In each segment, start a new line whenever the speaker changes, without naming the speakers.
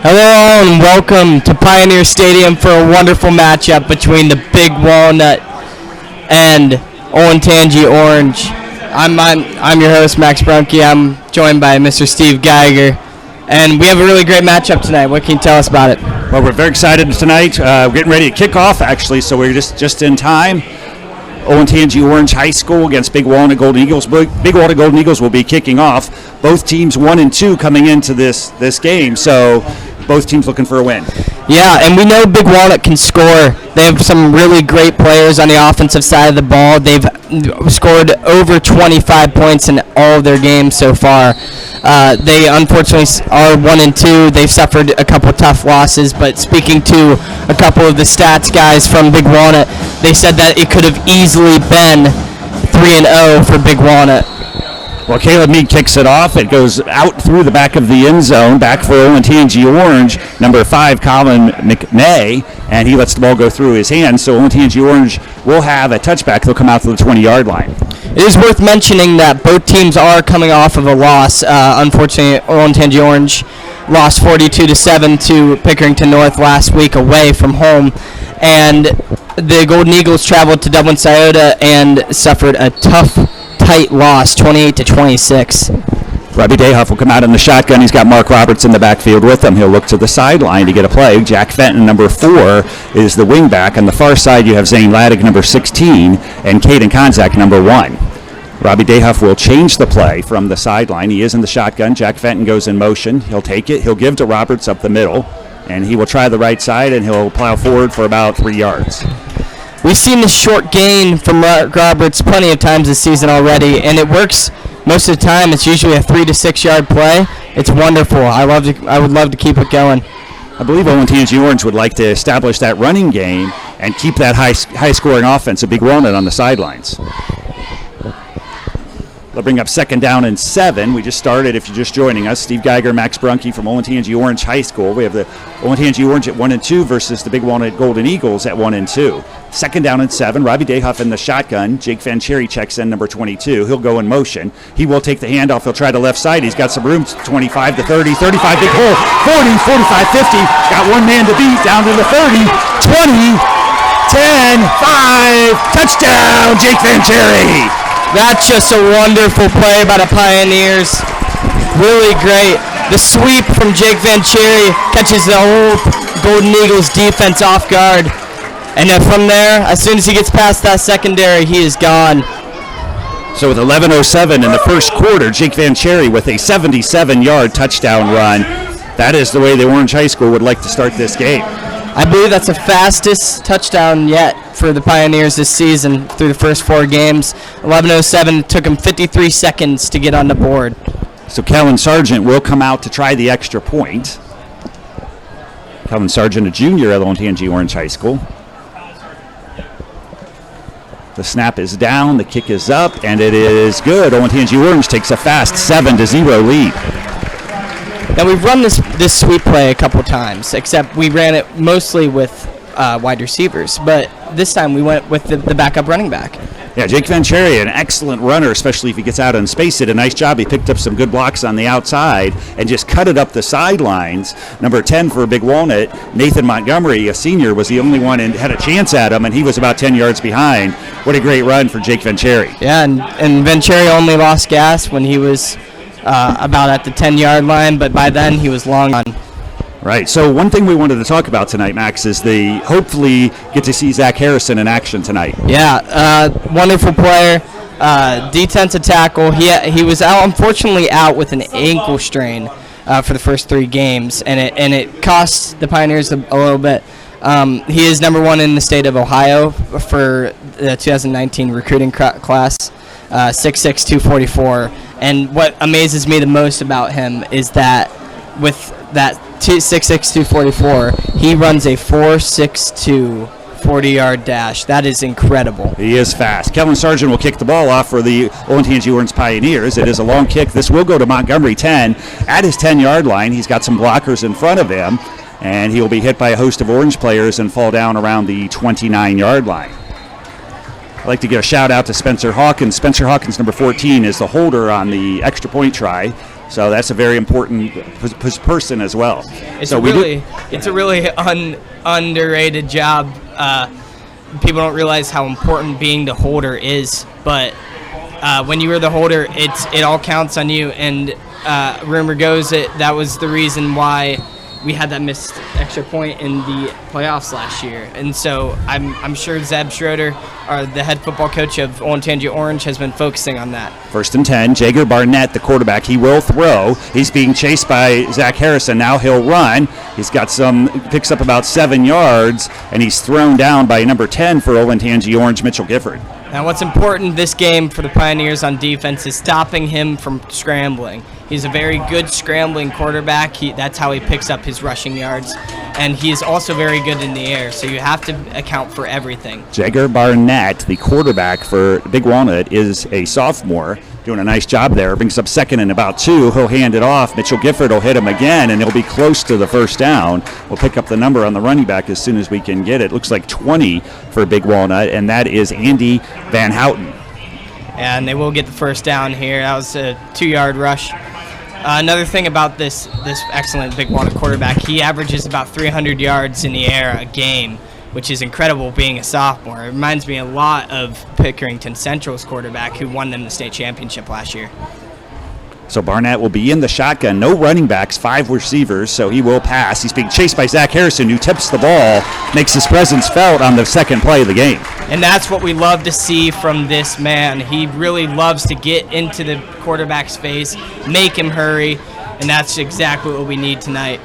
Hello and welcome to Pioneer Stadium for a wonderful matchup between the Big Walnut and Olentangy Orange. I'm your host, Max Brunke. I'm joined by Mr. Steve Geiger, and we have a really great matchup tonight. What can you tell us about it?
Well, we're very excited tonight. We're getting ready to kick off, actually, so we're just in time. Olentangy Orange High School against Big Walnut Golden Eagles. Big Walnut Golden Eagles will be kicking off. Both teams 1 and 2 coming into this game, so both teams looking for a win.
Yeah, and we know Big Walnut can score. They have some really great players on the offensive side of the ball. They've scored over 25 points in all of their games so far. They unfortunately are 1 and 2. They've suffered a couple tough losses, but speaking to a couple of the stats guys from Big Walnut, they said that it could have easily been 3-0 for Big Walnut.
Well, Caleb Mead kicks it off. It goes out through the back of the end zone, back for Olentangy Orange, number 5, Colin McNay, and he lets the ball go through his hands. So Olentangy Orange will have a touchback. They'll come out to the 20-yard line.
It is worth mentioning that both teams are coming off of a loss. Unfortunately, Olentangy Orange lost 42-7 to Pickerington North last week away from home, and the Golden Eagles traveled to Dublin Scioto and suffered a tight loss, 28-26.
Robbie Dayhoff will come out in the shotgun. He's got Mark Roberts in the backfield with him. He'll look to the sideline to get a play. Jack Fenton, number 4, is the wingback. On the far side, you have Zane Laddick, number 16, and Caden Konzak, number 1. Robbie Dayhoff will change the play from the sideline. He is in the shotgun. Jack Fenton goes in motion. He'll take it. He'll give to Roberts up the middle, and he will try the right side, and he'll plow forward for about 3 yards.
We've seen this short gain from Mark Roberts plenty of times this season already, and it works most of the time. It's usually a 3 to 6 yard play. It's wonderful. I would love to keep it going.
I believe Olentangy Orange would like to establish that running game and keep that high-scoring offense of Big Walnut on the sidelines. They'll bring up 2nd down and 7. We just started, if you're just joining us, Steve Geiger, Max Brunke from Olentangy Orange High School. We have the Olentangy Orange at 1 and 2 versus the Big Walnut Golden Eagles at 1 and 2. 2nd down and 7. Robbie Dayhoff in the shotgun. Jake Van Cherry checks in, number 22. He'll go in motion. He will take the handoff. He'll try the left side. He's got some room, 25 to 30, 35, big hole, 40, 45, 50. Got one man to beat, down to the 30, 20, 10, 5. Touchdown, Jake Van Cherry.
That's just a wonderful play by the Pioneers. Really great. The sweep from Jake Van Cherry catches the whole Golden Eagles defense off guard. And then from there, as soon as he gets past that secondary, he is gone.
So with 11:07 in the first quarter, Jake Van Cherry with a 77-yard touchdown run. That is the way the Orange High School would like to start this game.
I believe that's the fastest touchdown yet for the Pioneers this season through the first 4 games. 11:07, it took him 53 seconds to get on the board.
So Kellen Sargent will come out to try the extra point. Kellen Sargent, a junior at Olentangy Orange High School. The snap is down, the kick is up, and it is good. Olentangy Orange takes a fast 7-0 lead.
Now, we've run this sweep play a couple times, except we ran it mostly with wide receivers. But this time we went with the backup running back.
Yeah, Jake Van Cherry, an excellent runner, especially if he gets out in space. Did a nice job. He picked up some good blocks on the outside and just cut it up the sidelines. Number 10 for Big Walnut, Nathan Montgomery, a senior, was the only one and had a chance at him, and he was about 10 yards behind. What a great run for Jake Van Cherry.
Yeah, and Van Cherry only lost gas when he was about at the 10-yard line, but by then he was long on.
Right. So one thing we wanted to talk about tonight, Max, is hopefully get to see Zach Harrison in action tonight.
Yeah, wonderful player, defensive tackle. He was unfortunately out with an ankle strain for the first 3 games, and it cost the Pioneers a little bit. He is number 1 in the state of Ohio for the 2019 recruiting class, 6'6", 244. And what amazes me the most about him is that with that 6'6", 244, he runs a 4.62 40-yard dash. That is incredible.
He is fast. Kellen Sargent will kick the ball off for the Olentangy Orange Pioneers. It is a long kick. This will go to Montgomery 10. At his 10-yard line, he's got some blockers in front of him, and he will be hit by a host of Orange players and fall down around the 29-yard line. I'd like to give a shout out to Spencer Hawkins. Spencer Hawkins, number 14, is the holder on the extra point try. So that's a very important person as well.
It's a really underrated job. People don't realize how important being the holder is, but when you were the holder, it all counts on you. And rumor goes that was the reason why we had that missed extra point in the playoffs last year. And so I'm sure Zeb Schroeder, the head football coach of Olentangy Orange, has been focusing on that.
1st and 10, Jager Barnett, the quarterback. He will throw. He's being chased by Zach Harrison. Now he'll run. He's got picks up about 7 yards, and he's thrown down by number 10 for Olentangy Orange, Mitchell Gifford.
Now what's important this game for the Pioneers on defense is stopping him from scrambling. He's a very good scrambling quarterback. That's how he picks up his rushing yards. And he is also very good in the air, so you have to account for everything.
Jager Barnett, the quarterback for Big Walnut, is a sophomore, doing a nice job there. Brings up 2nd and about 2. He'll hand it off. Mitchell Gifford will hit him again, and he'll be close to the first down. We'll pick up the number on the running back as soon as we can get it. Looks like 20 for Big Walnut, and that is Andy Van Houten.
And they will get the first down here. That was a 2-yard rush. Another thing about this excellent Big Walnut quarterback, he averages about 300 yards in the air a game, which is incredible being a sophomore. It reminds me a lot of Pickerington Central's quarterback who won them the state championship last year.
So Barnett will be in the shotgun. No running backs, 5 receivers, so he will pass. He's being chased by Zach Harrison, who tips the ball, makes his presence felt on the second play of the game.
And that's what we love to see from this man. He really loves to get into the quarterback's face, make him hurry, and that's exactly what we need tonight.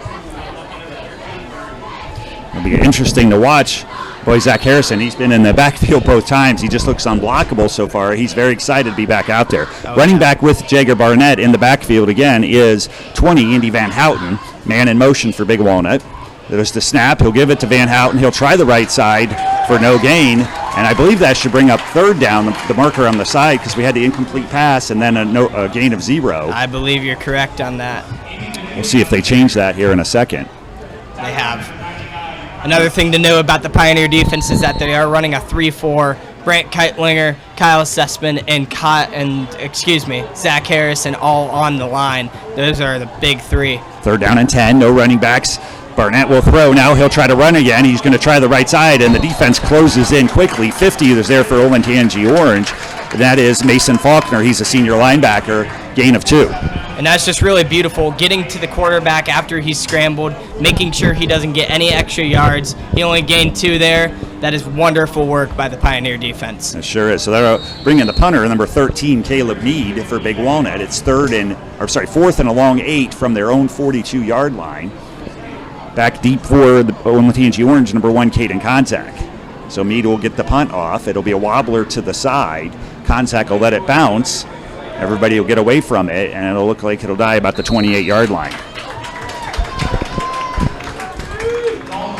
It'll be interesting to watch. Boy, Zach Harrison, he's been in the backfield both times. He just looks unblockable so far. He's very excited to be back out there. Running back with Jager Barnett in the backfield again is 20, Andy Van Houten. Man in motion for Big Walnut. There's the snap. He'll give it to Van Houten. He'll try the right side for no gain. And I believe that should bring up 3rd down, the marker on the side, because we had the incomplete pass and then a gain of 0.
I believe you're correct on that.
We'll see if they change that here in a second.
They have. Another thing to know about the Pioneer defense is that they are running a 3-4. Brant Keitlinger, Kyle Sussman, and Zach Harrison all on the line. Those are the big 3.
3rd down and 10. No running backs. Barnett will throw. Now he'll try to run again. He's going to try the right side, and the defense closes in quickly. 50 is there for Olentangy Orange. That is Mason Faulkner. He's a senior linebacker. Gain of 2.
And that's just really beautiful, getting to the quarterback after he's scrambled, making sure he doesn't get any extra yards. He only gained 2 there. That is wonderful work by the Pioneer defense.
It sure is. So they're bringing the punter, number 13, Caleb Mead, for Big Walnut. It's 4th and a long 8 from their own 42-yard line. Back deep for the Olentangy Orange, number 1, Caden Konzak. So Mead will get the punt off. It'll be a wobbler to the side. Konzak will let it bounce. Everybody will get away from it, and it'll look like it'll die about the 28-yard line.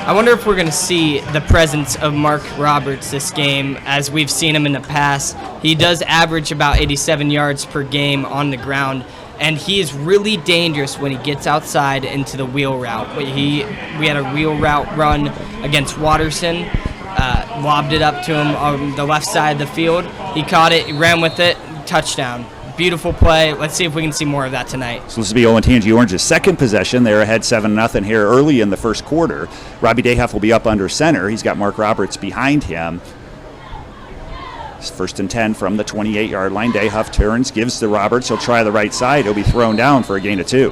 I wonder if we're going to see the presence of Mark Roberts this game as we've seen him in the past. He does average about 87 yards per game on the ground, and he is really dangerous when he gets outside into the wheel route. We had a wheel route run against Watterson, lobbed it up to him on the left side of the field. He caught it, he ran with it, touchdown. Beautiful play. Let's see if we can see more of that tonight. So
this will be Olentangy Orange's second possession. They're ahead 7-0 here early in the first quarter. Robbie Dayhuff will be up under center. He's got Mark Roberts behind him. It's 1st and 10 from the 28-yard line. Dayhuff turns, gives to Roberts. He'll try the right side. He'll be thrown down for a gain of 2.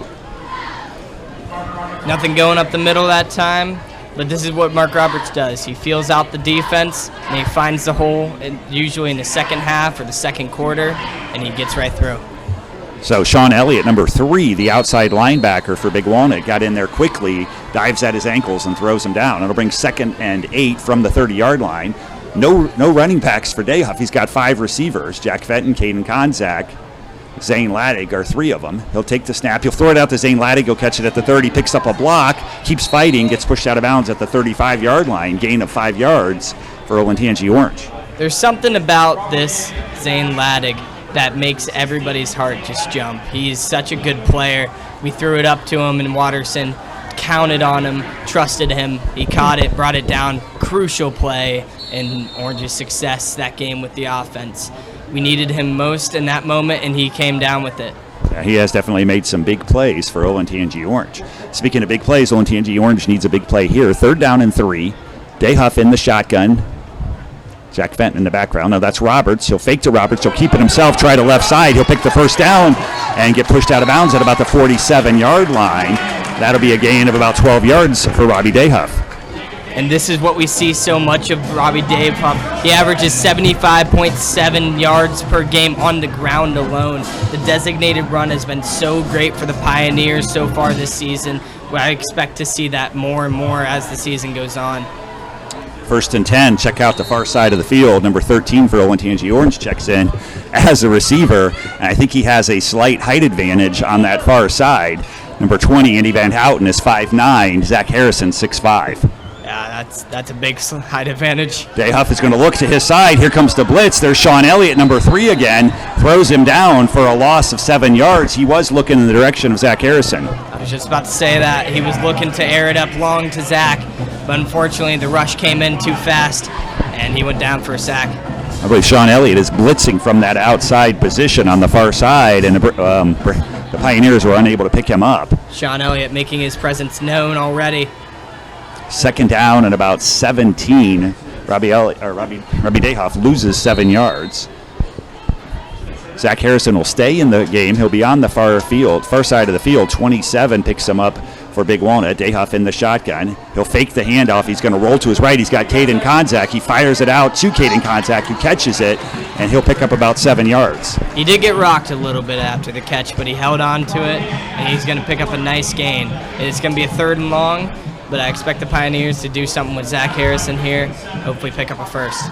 Nothing going up the middle that time. But this is what Mark Roberts does. He feels out the defense, and he finds the hole, usually in the second half or the second quarter, and he gets right through.
So Sean Elliott, number 3, the outside linebacker for Big Walnut, got in there quickly, dives at his ankles, and throws him down. It'll bring 2nd and 8 from the 30-yard line. No running backs for Dayhuff. He's got 5 receivers. Jack Fenton, Caden Konzak, Zane Laddig are 3 of them. He'll take the snap. He'll throw it out to Zane Laddig. He'll catch it at the 30, picks up a block, keeps fighting, gets pushed out of bounds at the 35-yard line. Gain of 5 yards for Olentangy Orange.
There's something about this Zane Laddig that makes everybody's heart just jump. He's such a good player. We threw it up to him in Watterson, counted on him, trusted him. He caught it, brought it down. Crucial play in Orange's success that game with the offense. We needed him most in that moment, and he came down with it.
He has definitely made some big plays for Olentangy Orange. Speaking of big plays, Olentangy Orange needs a big play here. 3rd down and 3. Dayhuff in the shotgun. Jack Fenton in the background. Now that's Roberts. He'll fake to Roberts. He'll keep it himself, try to left side. He'll pick the first down and get pushed out of bounds at about the 47-yard line. That'll be a gain of about 12 yards for Robbie Dayhuff.
And this is what we see so much of Robbie Dayhuff. He averages 75.7 yards per game on the ground alone. The designated run has been so great for the Pioneers so far this season. I expect to see that more and more as the season goes on.
1st and 10, check out the far side of the field. Number 13 for Olentangy Orange checks in as a receiver, and I think he has a slight height advantage on that far side. Number 20, Andy Van Houten, is 5'9", Zach Harrison, 6'5".
Yeah, that's a big height advantage.
Dayhuff is going to look to his side. Here comes the blitz. There's Sean Elliott, number 3 again. Throws him down for a loss of 7 yards. He was looking in the direction of Zach Harrison.
I was just about to say that. He was looking to air it up long to Zach, but unfortunately the rush came in too fast, and he went down for a sack.
I believe Sean Elliott is blitzing from that outside position on the far side, and the Pioneers were unable to pick him up.
Sean Elliott making his presence known already.
2nd down and about 17. Robbie Dayhuff loses 7 yards. Zach Harrison will stay in the game. He'll be on the far side of the field. 27 picks him up for Big Walnut. Dayhuff in the shotgun. He'll fake the handoff. He's going to roll to his right. He's got Caden Konzak. He fires it out to Caden Konzak, who catches it, and he'll pick up about 7 yards.
He did get rocked a little bit after the catch, but he held on to it, and he's going to pick up a nice gain. It's going to be a 3rd and long, but I expect the Pioneers to do something with Zach Harrison here, hopefully pick up a first.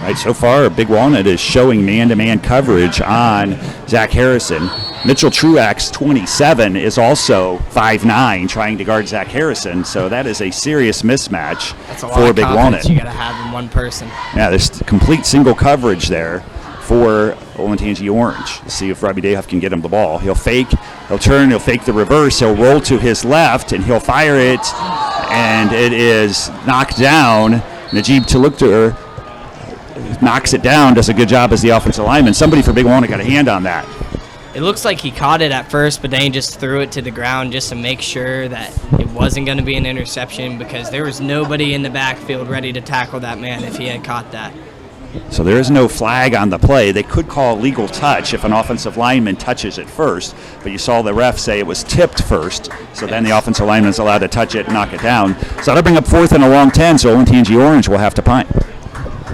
Right, so far, Big Walnut is showing man-to-man coverage on Zach Harrison. Mitchell Truax, 27, is also 5'9", trying to guard Zach Harrison, so that is a serious mismatch for Big Walnut.
You got to have in one person.
Yeah, there's complete single coverage there for Olentangy Orange. Let's see if Robbie Dayhuff can get him the ball. He'll fake, he'll turn, he'll fake the reverse, he'll roll to his left, and he'll fire it, and it is knocked down. Najib Talukter knocks it down, does a good job as the offensive lineman. Somebody for Big Walnut got a hand on that.
It looks like he caught it at first, but then he just threw it to the ground just to make sure that it wasn't going to be an interception, because there was nobody in the backfield ready to tackle that man if he had caught that.
So there is no flag on the play. They could call legal touch if an offensive lineman touches it first, but you saw the ref say it was tipped first, so then the offensive lineman is allowed to touch it and knock it down. So that'll bring up 4th and a long 10, so Olentangy Orange will have to punt.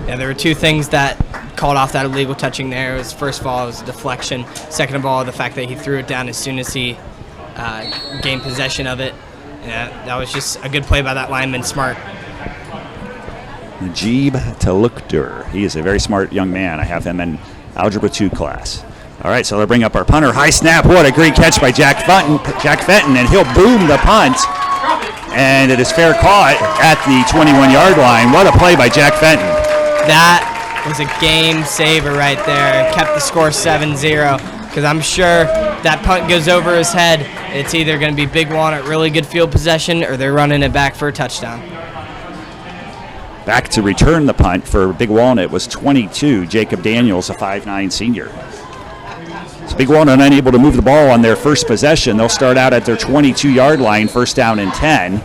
Yeah, there were 2 things that called off that illegal touching there. It was, first of all, it was a deflection. Second of all, the fact that he threw it down as soon as he gained possession of it. Yeah, that was just a good play by that lineman, smart.
Najib Talukter. He is a very smart young man. I have him in Algebra 2 class. All right, so they'll bring up our punter. High snap. What a great catch by Jack Fenton, and he'll boom the punt. And it is fair caught at the 21-yard line. What a play by Jack Fenton.
That was a game saver right there. Kept the score 7-0, because I'm sure that punt goes over his head. It's either going to be Big Walnut really good field possession, or they're running it back for a touchdown.
Back to return the punt for Big Walnut was 22, Jacob Daniels, a 5'9" senior. So Big Walnut unable to move the ball on their first possession. They'll start out at their 22-yard line, 1st down and 10.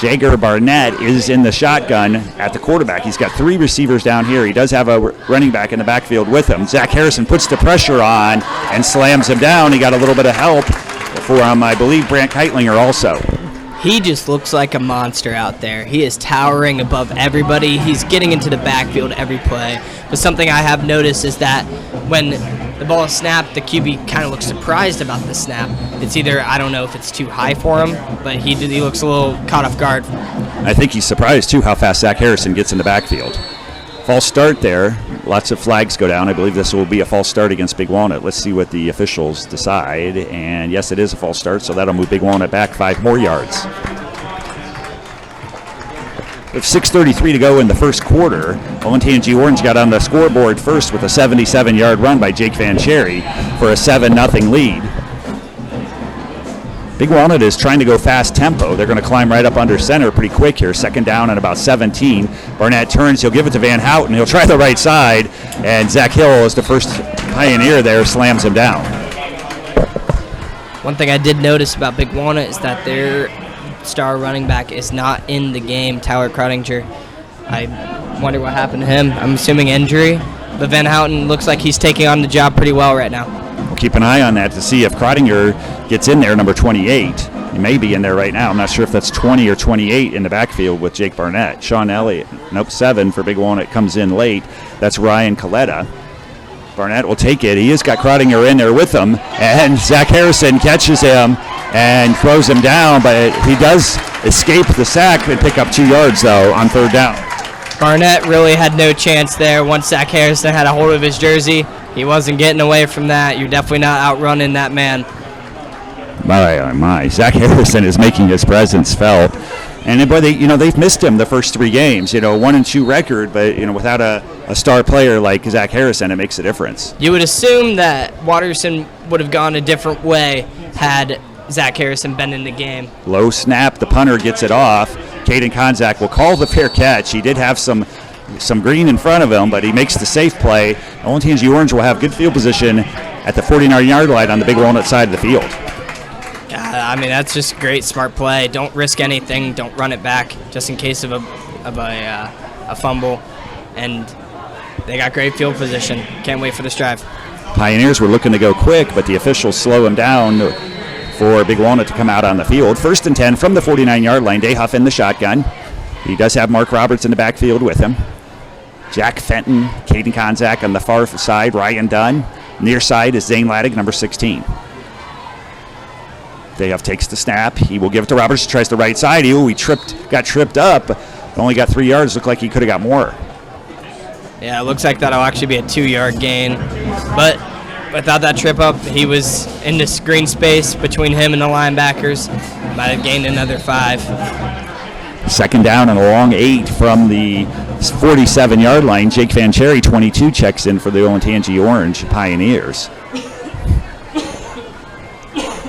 Jager Barnett is in the shotgun at the quarterback. He's got 3 receivers down here. He does have a running back in the backfield with him. Zach Harrison puts the pressure on and slams him down. He got a little bit of help from, I believe, Brant Keitlinger also.
He just looks like a monster out there. He is towering above everybody. He's getting into the backfield every play. But something I have noticed is that when the ball is snapped, the QB kind of looks surprised about the snap. It's either, I don't know if it's too high for him, but he looks a little caught off guard.
I think he's surprised, too, how fast Zach Harrison gets in the backfield. False start there. Lots of flags go down. I believe this will be a false start against Big Walnut. Let's see what the officials decide. And, yes, it is a false start, so that'll move Big Walnut back 5 more yards. With 6:33 to go in the first quarter, Olentangy Orange got on the scoreboard first with a 77-yard run by Jake Van Cherry for a 7-0 lead. Big Walnut is trying to go fast tempo. They're going to climb right up under center pretty quick here. 2nd down and about 17. Barnett turns. He'll give it to Van Houten. He'll try the right side, and Zach Hill is the first Pioneer there, slams him down.
One thing I did notice about Big Walnut is that their star running back is not in the game, Tyler Crottinger. I wonder what happened to him. I'm assuming injury, but Van Houten looks like he's taking on the job pretty well right now.
We'll keep an eye on that to see if Crottinger gets in there, number 28. He may be in there right now. I'm not sure if that's 20 or 28 in the backfield with Jake Barnett. Sean Elliott, 7 for Big Walnut, comes in late. That's Ryan Coletta. Barnett will take it. He has got Crottinger in there with him, and Zach Harrison catches him and throws him down, but he does escape the sack and pick up 2 yards, though, on 3rd down.
Barnett really had no chance there. Once Zach Harrison had a hold of his jersey, he wasn't getting away from that. You're definitely not outrunning that man.
My. Zach Harrison is making his presence felt. And boy, they've missed him the first 3 games. 1-2 record, but without a star player like Zach Harrison, it makes a difference.
You would assume that Watterson would have gone a different way had Zach Harrison been in the game.
Low snap, the punter gets it off. Caden Konzak will call the fair catch. He did have some green in front of him, but he makes the safe play. Olentangy Orange will have good field position at the 49-yard line on the Big Walnut side of the field.
I mean, that's just great, smart play. Don't risk anything. Don't run it back just in case of a fumble. And they got great field position. Can't wait for this drive.
Pioneers were looking to go quick, but the officials slow him down for Big Walnut to come out on the field. 1st and 10 from the 49-yard line. Dayhuff in the shotgun. He does have Mark Roberts in the backfield with him. Jack Fenton, Caden Konzak on the far side. Ryan Dunn. Near side is Zane Laddick, number 16. Dayhuff takes the snap. He will give it to Roberts. Tries the right side. He got tripped up. Only got 3 yards. Looked like he could have got more.
Yeah, it looks like that'll actually be a 2-yard gain. But without that trip up, he was in this green space between him and the linebackers. Might have gained another 5.
2nd down and a long 8 from the 47-yard line. Jake Van Cherry, 22, checks in for the Olentangy Orange Pioneers.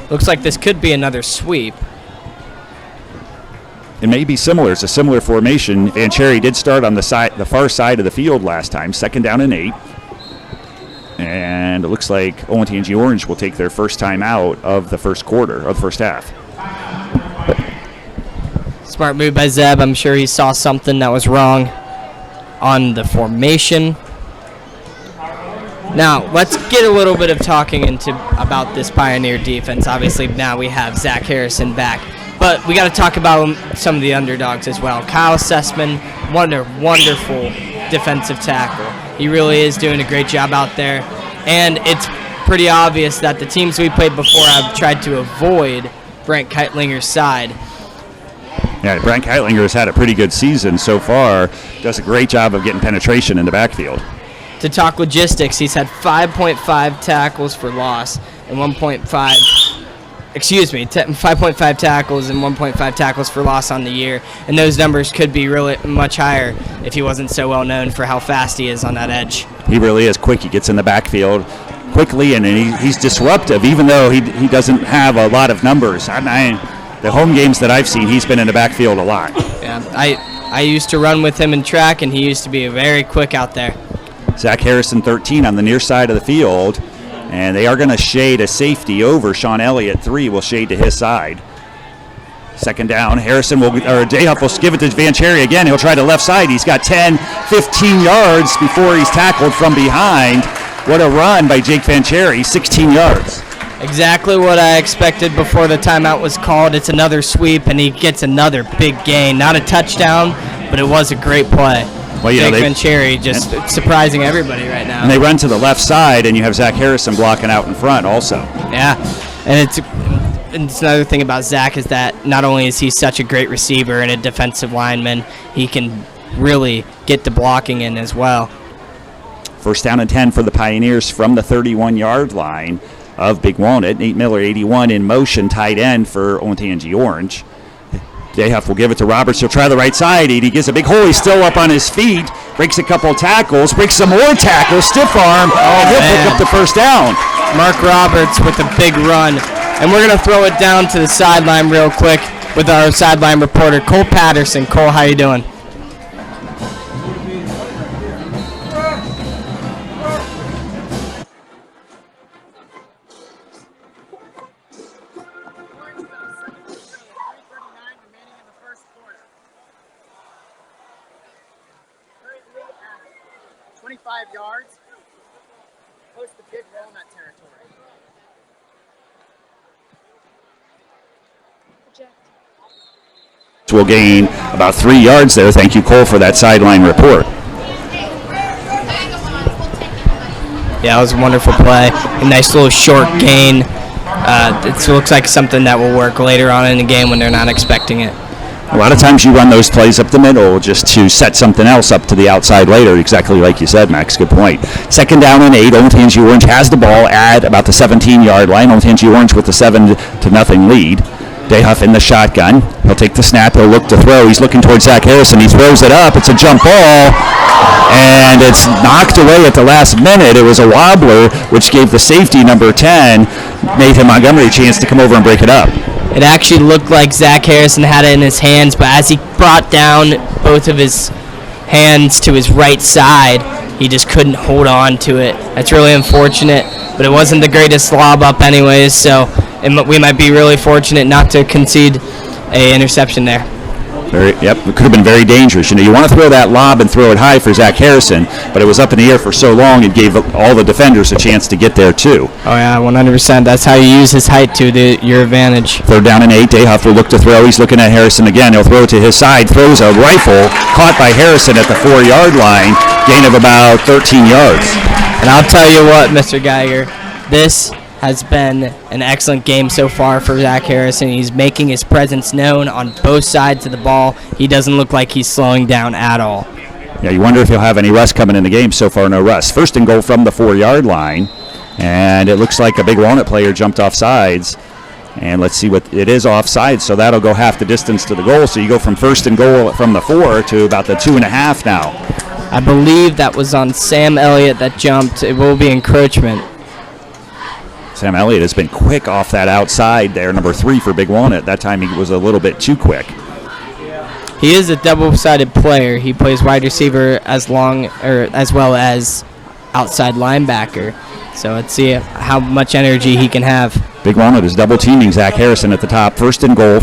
Looks like this could be another sweep.
It may be similar. It's a similar formation. Van Cherry did start on the far side of the field last time. 2nd down and 8. And it looks like Olentangy Orange will take their first time out of the first quarter, of the first half.
Smart move by Zeb. I'm sure he saw something that was wrong on the formation. Now, let's get a little bit of talking about this Pioneer defense. Obviously, now we have Zach Harrison back. But we got to talk about some of the underdogs as well. Kyle Sussman, wonderful defensive tackle. He really is doing a great job out there. And it's pretty obvious that the teams we played before have tried to avoid Brent Keitlinger's side.
Yeah, Brent Keitlinger has had a pretty good season so far. Does a great job of getting penetration in the backfield.
To talk logistics, he's had 5.5 tackles for loss and 5.5 tackles and 1.5 tackles for loss on the year. And those numbers could be really much higher if he wasn't so well known for how fast he is on that edge.
He really is quick. He gets in the backfield quickly, and he's disruptive, even though he doesn't have a lot of numbers. The home games that I've seen, he's been in the backfield a lot.
Yeah, I used to run with him in track, and he used to be very quick out there.
Zach Harrison, 13, on the near side of the field, and they are going to shade a safety over. Sean Elliott, 3, will shade to his side. 2nd down, Dayhuff will give it to Van Cherry again. He'll try the left side. He's got 10, 15 yards before he's tackled from behind. What a run by Jake Van Cherry, 16 yards.
Exactly what I expected before the timeout was called. It's another sweep, and he gets another big gain. Not a touchdown, but it was a great play.
Well,
Jake Van Cherry just surprising everybody right now.
And they run to the left side, and you have Zach Harrison blocking out in front also.
Yeah, and it's another thing about Zach is that not only is he such a great receiver and a defensive lineman, he can really get the blocking in as well.
1st down and 10 for the Pioneers from the 31-yard line of Big Walnut. Nate Miller, 81, in motion, tight end for Olentangy Orange. Dayhuff will give it to Roberts. He'll try the right side. He gets a big hole. He's still up on his feet. Breaks a couple tackles. Breaks some more tackles. Stiff arm. And he'll pick up the first down.
Mark Roberts with a big run. And we're going to throw it down to the sideline real quick with our sideline reporter, Cole Patterson. Cole, how you doing?
25 yards, close to big Walnut territory.
Will gain about 3 yards there. Thank you, Cole, for that sideline report.
Yeah, it was a wonderful play. A nice little short gain. It looks like something that will work later on in the game when they're not expecting it.
A lot of times you run those plays up the middle just to set something else up to the outside later, exactly like you said, Max. Good point. 2nd down and 8. Olentangy Orange has the ball at about the 17-yard line. Olentangy Orange with the 7-0 lead. Dayhuff in the shotgun. He'll take the snap. He'll look to throw. He's looking towards Zach Harrison. He throws it up. It's a jump ball, and it's knocked away at the last minute. It was a wobbler, which gave the safety, number 10, Nathan Montgomery, a chance to come over and break it up.
It actually looked like Zach Harrison had it in his hands, but as he brought down both of his hands to his right side, he just couldn't hold on to it. That's really unfortunate, but it wasn't the greatest lob up anyways, so we might be really fortunate not to concede an interception there.
It could have been very dangerous. You want to throw that lob and throw it high for Zach Harrison, but it was up in the air for so long it gave all the defenders a chance to get there too.
Oh yeah, 100%. That's how you use his height to your advantage.
3rd down and 8. Dayhuff will look to throw. He's looking at Harrison again. He'll throw it to his side. Throws a rifle, caught by Harrison at the 4-yard line. Gain of about 13 yards.
And I'll tell you what, Mr. Geiger, this has been an excellent game so far for Zach Harrison. He's making his presence known on both sides of the ball. He doesn't look like he's slowing down at all.
Yeah, you wonder if he'll have any rust coming in the game. So far, no rust. 1st and goal from the 4-yard line, and it looks like a big Walnut player jumped off sides. And let's see what it is offside, so that'll go half the distance to the goal. So you go from 1st and goal from the 4 to about the 2.5 now.
I believe that was on Sam Elliott that jumped. It will be encroachment.
Sam Elliott has been quick off that outside there, number 3 for Big Walnut. That time he was a little bit too quick.
He is a double-sided player. He plays wide receiver as well as outside linebacker. So let's see how much energy he can have.
Big Walnut is double-teaming Zach Harrison at the top. 1st and goal.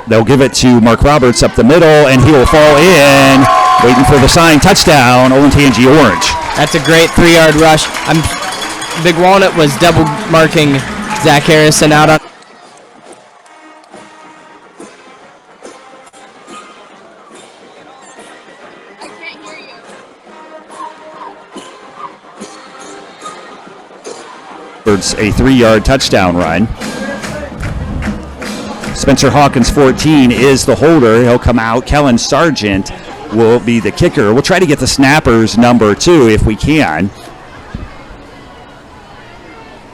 They'll give it to Mark Roberts up the middle, and he will fall in. Waiting for the sign. Touchdown, Olentangy Orange.
That's a great 3-yard rush. Big Walnut was double marking Zach Harrison out on.
I can't hear you.
It's a 3-yard touchdown run. Spencer Hawkins, 14, is the holder. He'll come out. Kellen Sargent will be the kicker. We'll try to get the snapper's number 2 if we can.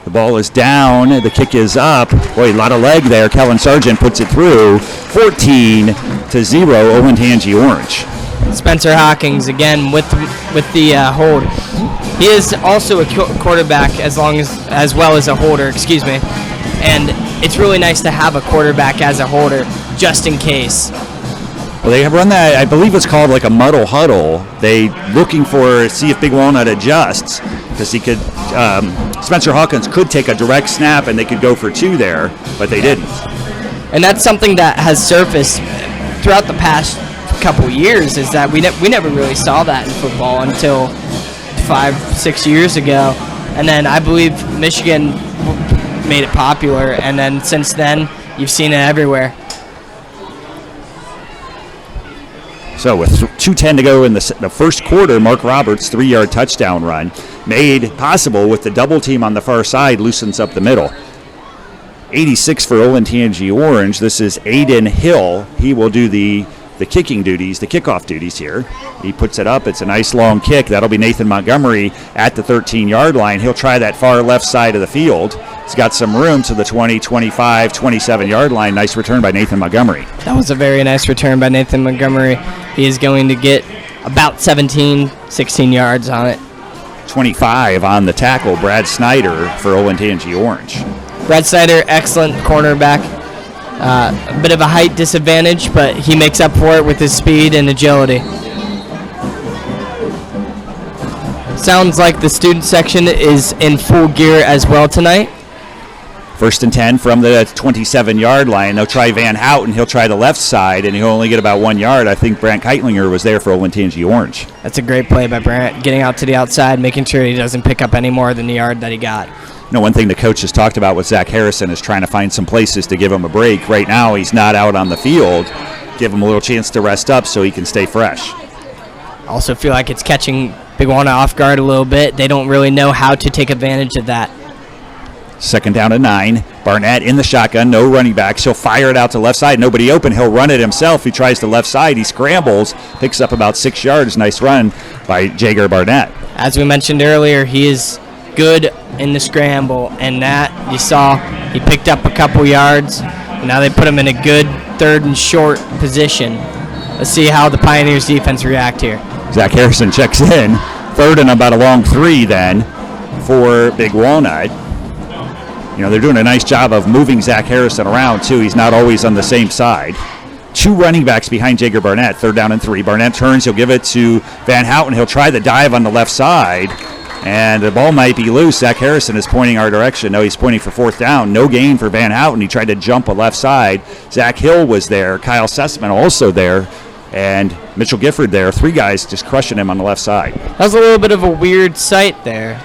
The ball is down. The kick is up. Boy, a lot of leg there. Kellen Sargent puts it through. 14-0, Olentangy Orange.
Spencer Hawkins again with the hold. He is also a quarterback as well as a holder. Excuse me. And it's really nice to have a quarterback as a holder just in case.
Well, they have run that, I believe it's called like a muddle huddle. They looking for, see if Big Walnut adjusts, because he could, Spencer Hawkins could take a direct snap and they could go for 2 there, but they didn't.
And that's something that has surfaced throughout the past couple years, is that we never really saw that in football until 5-6 years ago. And then I believe Michigan made it popular, and then since then, you've seen it everywhere.
So with 2:10 to go in the first quarter, Mark Roberts' 3-yard touchdown run, made possible with the double team on the far side, loosens up the middle. 86 for Olentangy Orange. This is Aiden Hill. He will do the kicking duties, the kickoff duties here. He puts it up. It's a nice long kick. That'll be Nathan Montgomery at the 13-yard line. He'll try that far left side of the field. He's got some room to the 20, 25, 27-yard line. Nice return by Nathan Montgomery.
That was a very nice return by Nathan Montgomery. He is going to get about 16 yards on it.
25 on the tackle, Brad Snyder for Olentangy Orange.
Brad Snyder, excellent cornerback. A bit of a height disadvantage, but he makes up for it with his speed and agility. Sounds like the student section is in full gear as well tonight.
First and 10 from the 27-yard line. They'll try Van Houten. He'll try the left side, and he'll only get about 1 yard. I think Brant Keitlinger was there for Olentangy Orange.
That's a great play by Brant, getting out to the outside, making sure he doesn't pick up any more than the yard that he got.
One thing the coach has talked about with Zach Harrison is trying to find some places to give him a break. Right now, he's not out on the field. Give him a little chance to rest up so he can stay fresh.
Also feel like it's catching Big Walnut off guard a little bit. They don't really know how to take advantage of that.
Second down and 9. Barnett in the shotgun, no running backs. He'll fire it out to left side. Nobody open. He'll run it himself. He tries the left side. He scrambles, picks up about 6 yards. Nice run by Jager Barnett.
As we mentioned earlier, he is good in the scramble, and that you saw he picked up a couple yards. And now they put him in a good third and short position. Let's see how the Pioneers defense react here.
Zach Harrison checks in. Third and about a long 3 then for Big Walnut. They're doing a nice job of moving Zach Harrison around, too. He's not always on the same side. 2 running backs behind Jager Barnett. Third down and 3. Barnett turns. He'll give it to Van Houten. He'll try the dive on the left side, and the ball might be loose. Zach Harrison is pointing our direction. No, he's pointing for fourth down. No gain for Van Houten. He tried to jump a left side. Zach Hill was there. Kyle Sussman also there. And Mitchell Gifford there. 3 guys just crushing him on the left side.
That was a little bit of a weird sight there,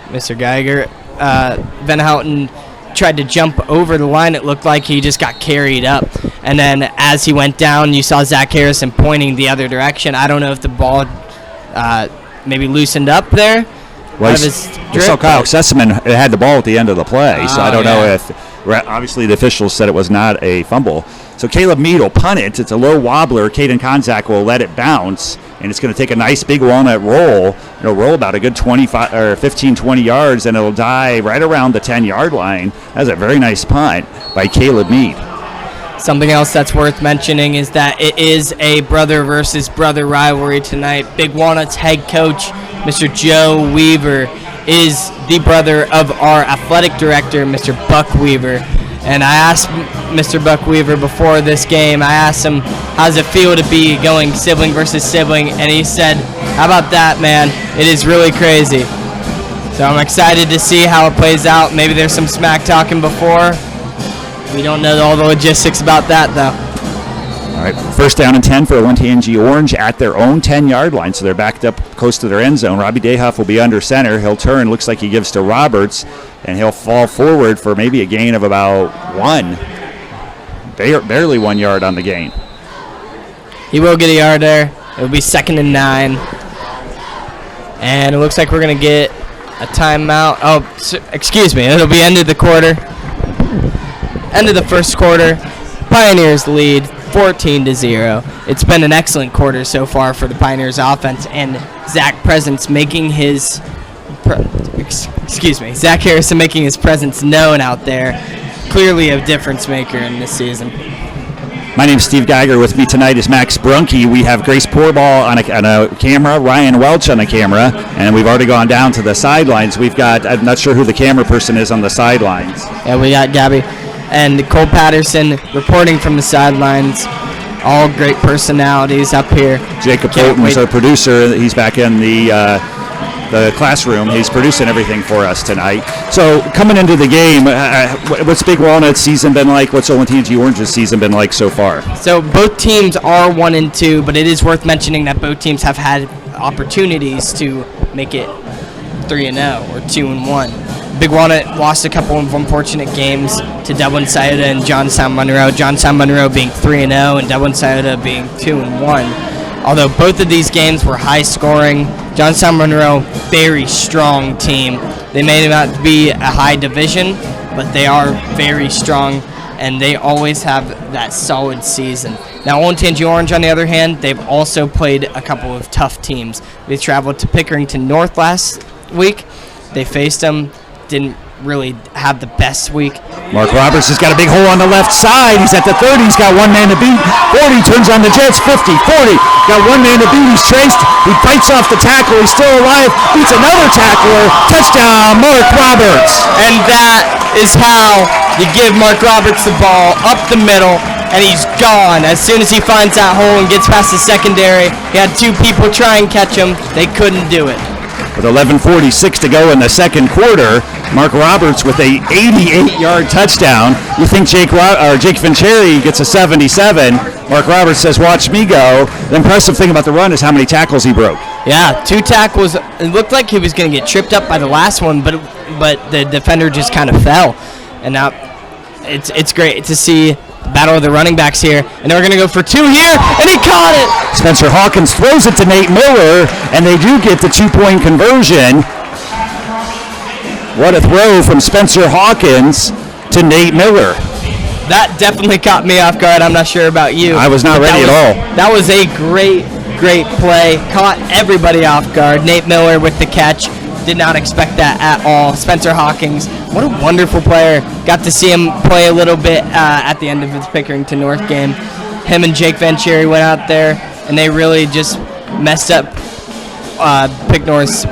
Mr. Geiger. Van Houten tried to jump over the line. It looked like he just got carried up. And then as he went down, you saw Zach Harrison pointing the other direction. I don't know if the ball maybe loosened up there.
Well, you saw Kyle Sussman had the ball at the end of the play, so I don't know if obviously the officials said it was not a fumble. So Caleb Mead will punt it. It's a low wobbler. Caden Konzak will let it bounce, and it's going to take a nice big Walnut roll. It'll roll about a good 25 or 15, 20 yards, and it'll die right around the 10-yard line. That's a very nice punt by Caleb Mead.
Something else that's worth mentioning is that it is a brother versus brother rivalry tonight. Big Walnut's head coach, Mr. Joe Weaver, is the brother of our athletic director, Mr. Buck Weaver. And I asked Mr. Buck Weaver before this game, I asked him, how does it feel to be going sibling versus sibling? And he said, how about that, man? It is really crazy. So I'm excited to see how it plays out. Maybe there's some smack talking before. We don't know all the logistics about that, though.
All right, first down and 10 for Olentangy Orange at their own 10-yard line, so they're backed up close to their end zone. Robbie Dayhoff will be under center. He'll turn, looks like he gives to Roberts, and he'll fall forward for maybe a gain of about 1. Barely 1 yard on the gain.
He will get a yard there. It'll be 2nd and 9. And it looks like we're going to get a timeout. Excuse me. It'll be end of the quarter. End of the first quarter. Pioneers lead 14-0. It's been an excellent quarter so far for the Pioneers offense, and Zach Harrison making his presence known out there. Clearly a difference maker in this season.
My name's Steve Geiger. With me tonight is Max Brunke. We have Grace Porball on a camera, Ryan Welch on a camera, and we've already gone down to the sidelines. I'm not sure who the camera person is on the sidelines.
Yeah, we got Gabby and Cole Patterson reporting from the sidelines. All great personalities up here.
Jacob Bolton is our producer. He's back in the classroom. He's producing everything for us tonight. So coming into the game, what's Big Walnut's season been like? What's Olentangy Orange's season been like so far?
So both teams are 1-2, but it is worth mentioning that both teams have had opportunities to make it 3-0 or 2-1. Big Walnut lost a couple of unfortunate games to Dublin Scioto and Johnstown Monroe. Johnstown Monroe being 3-0 and Dublin Scioto being 2-1. Although both of these games were high scoring, Johnstown Monroe, very strong team. They may not be a high division, but they are very strong, and they always have that solid season. Now, Olentangy Orange, on the other hand, they've also played a couple of tough teams. They traveled to Pickerington North last week. They faced them, didn't really have the best week.
Mark Roberts has got a big hole on the left side. He's at the 30. He's got one man to beat. 40 turns on the Jets. 50, 40. Got one man to beat. He's traced. He fights off the tackle. He's still alive. Beats another tackler. Touchdown, Mark Roberts.
And that is how you give Mark Roberts the ball up the middle, and he's gone. As soon as he finds that hole and gets past the secondary, he had 2 people try and catch him. They couldn't do it.
With 11:46 to go in the second quarter, Mark Roberts with a 88-yard touchdown. You think Jake Vincere gets a 77. Mark Roberts says, watch me go. The impressive thing about the run is how many tackles he broke.
Yeah, 2 tackles. It looked like he was going to get tripped up by the last one, but the defender just kind of fell. And now it's great to see the battle of the running backs here. And they're going to go for 2 here, and he caught it.
Spencer Hawkins throws it to Nate Miller, and they do get the 2-point conversion. What a throw from Spencer Hawkins to Nate Miller.
That definitely caught me off guard. I'm not sure about you.
I was not ready at all.
That was a great play. Caught everybody off guard. Nate Miller with the catch. Did not expect that at all. Spencer Hawkins, what a wonderful player. Got to see him play a little bit at the end of his Pickerington North game. Him and Jake Vincere went out there, and they really just messed up Pick North's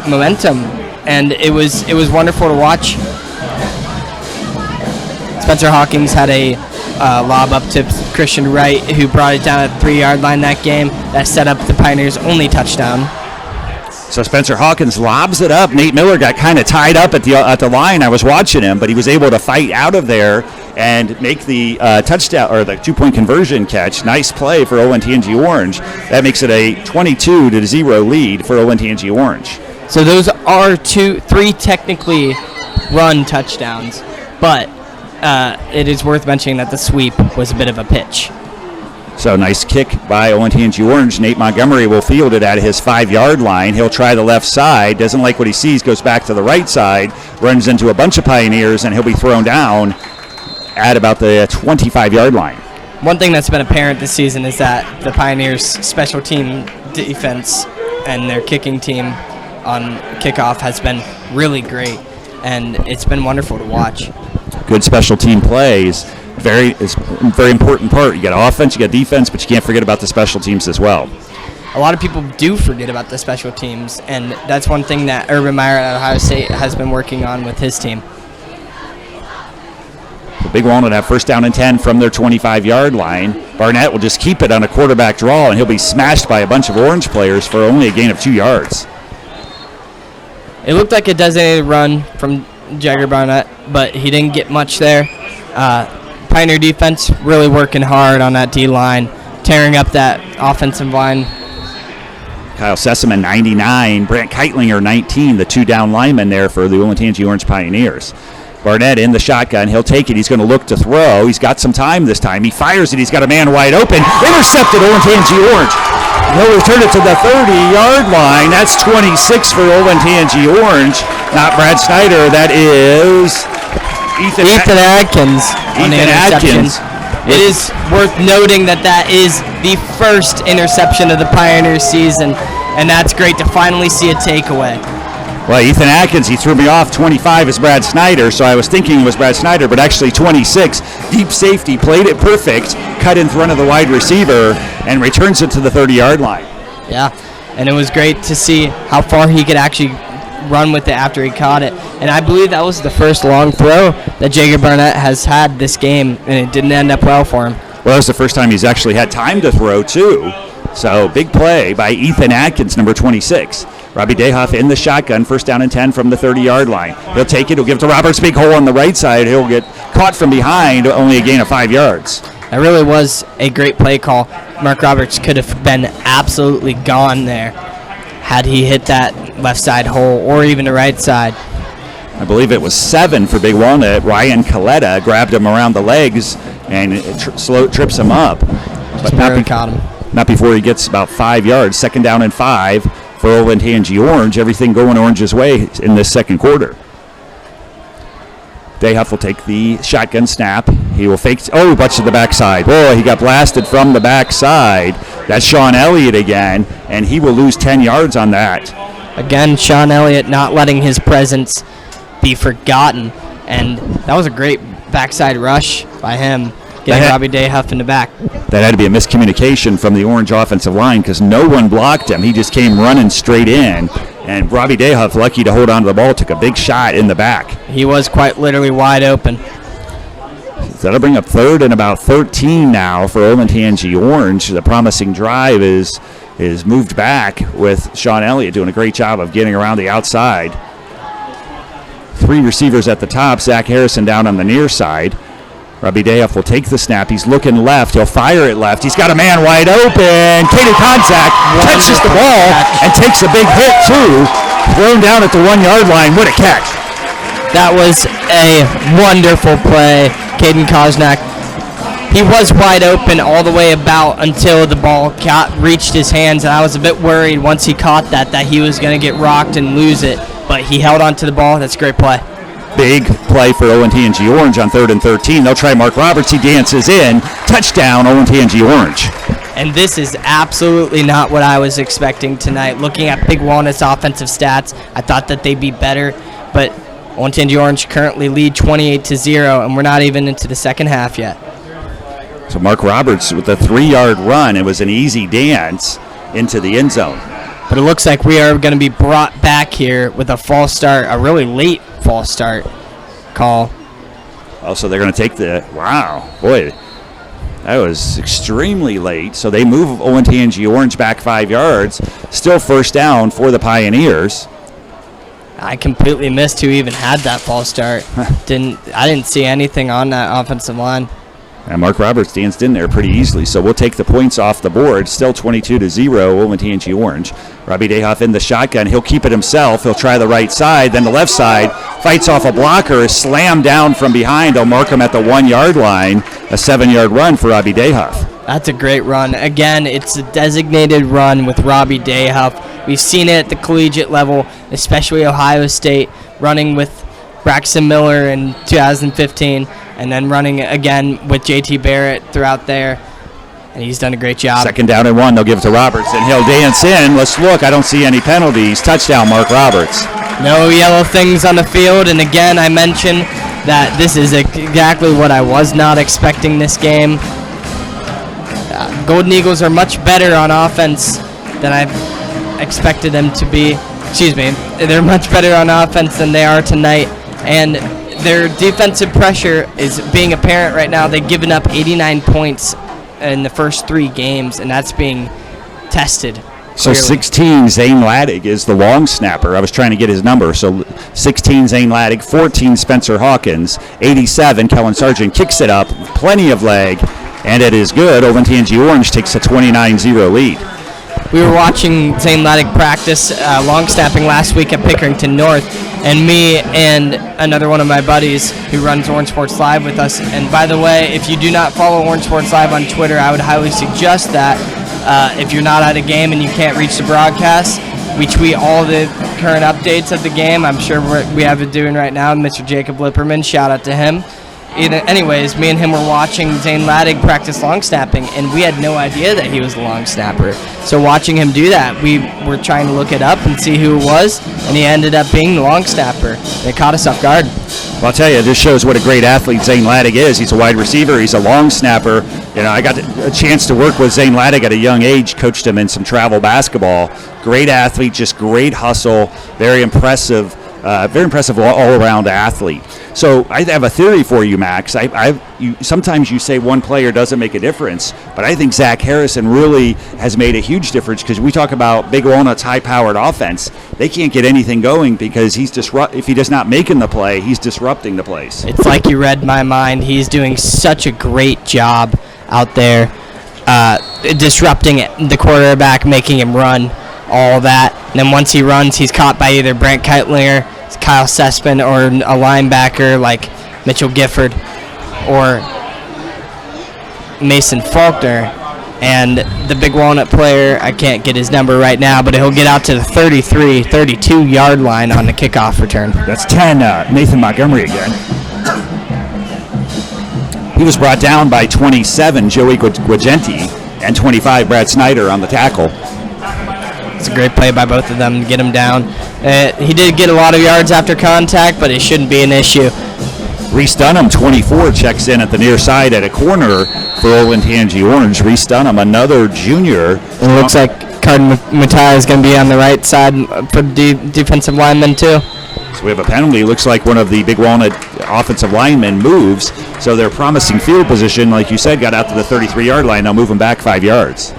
momentum. And it was wonderful to watch. Spencer Hawkins had a lob up to Christian Wright, who brought it down at the 3-yard line that game. That set up the Pioneers' only touchdown.
So Spencer Hawkins lobs it up. Nate Miller got kind of tied up at the line. I was watching him, but he was able to fight out of there and make the touchdown or the 2-point conversion catch. Nice play for ONTNG Orange. That makes it a 22-0 lead for ONTNG Orange.
So those are 3 technically run touchdowns, but it is worth mentioning that the sweep was a bit of a pitch.
So nice kick by ONTNG Orange. Nate Montgomery will field it at his 5-yard line. He'll try the left side, doesn't like what he sees, goes back to the right side, runs into a bunch of Pioneers, and he'll be thrown down at about the 25-yard line.
One thing that's been apparent this season is that the Pioneers' special team defense and their kicking team on kickoff has been really great, and it's been wonderful to watch.
Good special team plays. It's a very important part. You got offense, you got defense, but you can't forget about the special teams as well.
A lot of people do forget about the special teams, and that's one thing that Urban Meyer at Ohio State has been working on with his team.
The Big Walnut have first down and 10 from their 25-yard line. Barnett will just keep it on a quarterback draw, and he'll be smashed by a bunch of Orange players for only a gain of 2 yards.
It looked like a designated run from Jagger Barnett, but he didn't get much there. Pioneer defense really working hard on that D-line, tearing up that offensive line.
Kyle Sesseman, 99. Brant Keitlinger, 19, the 2 down linemen there for the Olentangy Orange Pioneers. Barnett in the shotgun. He'll take it. He's going to look to throw. He's got some time this time. He fires it. He's got a man wide open. Intercepted Olentangy Orange. He'll return it to the 30-yard line. That's 26 for Olentangy Orange. Not Brad Snyder. That is Ethan Adkins.
Ethan Adkins. It is worth noting that is the first interception of the Pioneer season, and that's great to finally see a takeaway.
Well, Ethan Adkins, he threw me off. 25 is Brad Snyder, so I was thinking it was Brad Snyder, but actually 26. Deep safety, played it perfect, cut in front of the wide receiver, and returns it to the 30-yard line.
Yeah, and it was great to see how far he could actually run with it after he caught it. And I believe that was the first long throw that Jagger Barnett has had this game, and it didn't end up well for him.
Well, that was the first time he's actually had time to throw, too. So, big play by Ethan Adkins, number 26. Robbie Dayhoff in the shotgun, first down and 10 from the 30-yard line. He'll take it. He'll give it to Roberts, big hole on the right side. He'll get caught from behind, only a gain of 5 yards.
That really was a great play call. Mark Roberts could have been absolutely gone there had he hit that left side hole or even the right side.
I believe it was 7 for Big Walnut. Ryan Coletta grabbed him around the legs and trips him up.
But caught him.
Not before he gets about 5 yards. Second down and 5 for Olentangy Orange. Everything going Orange's way in this second quarter. Dayhoff will take the shotgun snap. He will fake. Oh, butts to the backside. Boy, he got blasted from the backside. That's Sean Elliott again, and he will lose 10 yards on that.
Again, Sean Elliott not letting his presence be forgotten, and that was a great backside rush by him, getting Robbie Dayhoff in the back.
That had to be a miscommunication from the Orange offensive line because no one blocked him. He just came running straight in, and Robbie Dayhoff, lucky to hold on to the ball, took a big shot in the back.
He was quite literally wide open.
So that'll bring up third and about 13 now for Olentangy Orange. The promising drive is moved back with Sean Elliott doing a great job of getting around the outside. Three receivers at the top. Zach Harrison down on the near side. Robbie Dayoff will take the snap. He's looking left. He'll fire it left. He's got a man wide open. Caden Konzak catches the ball and takes a big hit, too. Thrown down at the 1 yard line. What a catch.
That was a wonderful play. Caden Konzak. He was wide open all the way about until the ball reached his hands, and I was a bit worried once he caught that he was going to get rocked and lose it. But he held on to the ball. That's a great play.
Big play for ONTNG Orange on 3rd and 13. They'll try Mark Roberts. He dances in. Touchdown, ONTNG Orange.
And this is absolutely not what I was expecting tonight. Looking at Big Walnut's offensive stats, I thought that they'd be better. But ONTNG Orange currently lead 28-0, and we're not even into the second half yet.
So Mark Roberts with a 3-yard run. It was an easy dance into the end zone.
But it looks like we are going to be brought back here with a false start, a really late false start call.
Also, they're going to take wow, boy, that was extremely late. So they move ONTNG Orange back 5 yards. Still first down for the Pioneers.
I completely missed who even had that false start. I didn't see anything on that offensive line.
And Mark Roberts danced in there pretty easily, so we'll take the points off the board. Still 22-0, ONTNG Orange. Robbie Dayoff in the shotgun. He'll keep it himself. He'll try the right side, then the left side. Fights off a blocker, is slammed down from behind. They'll mark him at the 1 yard line. A 7-yard run for Robbie Dayoff.
That's a great run. Again, it's a designated run with Robbie Dayoff. We've seen it at the collegiate level, especially Ohio State, running with Braxton Miller in 2015. And then running again with JT Barrett throughout there. And he's done a great job.
2nd down and 1. They'll give it to Roberts, and he'll dance in. Let's look. I don't see any penalties. Touchdown, Mark Roberts.
No yellow things on the field. And again, I mentioned that this is exactly what I was not expecting this game. Golden Eagles are much better on offense than I expected them to be. Excuse me. They're much better on offense than they are tonight. And their defensive pressure is being apparent right now. They've given up 89 points in the first 3 games, and that's being tested.
So
clearly.
16, Zane Laddig is the long snapper. I was trying to get his number. So 16, Zane Laddig, 14, Spencer Hawkins, 87, Kellen Sargent kicks it up, plenty of leg, and it is good. ONTNG Orange takes a 29-0 lead.
We were watching Zane Laddig practice long snapping last week at Pickerington North, and me and another one of my buddies who runs Orange Sports Live with us. And by the way, if you do not follow Orange Sports Live on Twitter, I would highly suggest that. If you're not at a game and you can't reach the broadcast, we tweet all the current updates of the game. I'm sure we have it doing right now. Mr. Jacob Lipperman, shout out to him. Anyways, me and him were watching Zane Laddig practice long snapping, and we had no idea that he was a long snapper. So watching him do that, we were trying to look it up and see who it was, and he ended up being the long snapper. It caught us off guard.
Well, I'll tell you, this shows what a great athlete Zane Laddig is. He's a wide receiver. He's a long snapper. You know, I got a chance to work with Zane Laddig at a young age, coached him in some travel basketball. Great athlete, just great hustle, very impressive all-around athlete. So I have a theory for you, Max. Sometimes you say one player doesn't make a difference, but I think Zach Harrison really has made a huge difference because we talk about Big Walnut's high-powered offense. They can't get anything going because if he does not make in the play, he's disrupting the plays.
It's like you read my mind. He's doing such a great job out there disrupting the quarterback, making him run, all that. And then once he runs, he's caught by either Brent Keitlinger, Kyle Sespin, or a linebacker like Mitchell Gifford or Mason Faulkner. And the Big Walnut player, I can't get his number right now, but he'll get out to the 32-yard line on the kickoff return.
That's 10, Nathan Montgomery again. He was brought down by 27, Joey Guagenti, and 25, Brad Snyder on the tackle.
It's a great play by both of them to get him down. He did get a lot of yards after contact, but it shouldn't be an issue.
Reese Dunham, 24, checks in at the near side at a corner for ONTNG Orange. Reese Dunham, another junior.
It looks like Carden Matai is going to be on the right side for defensive lineman too.
So we have a penalty. Looks like one of the Big Walnut offensive linemen moves. So their promising field position, like you said, got out to the 33-yard line. They'll move them back 5 yards.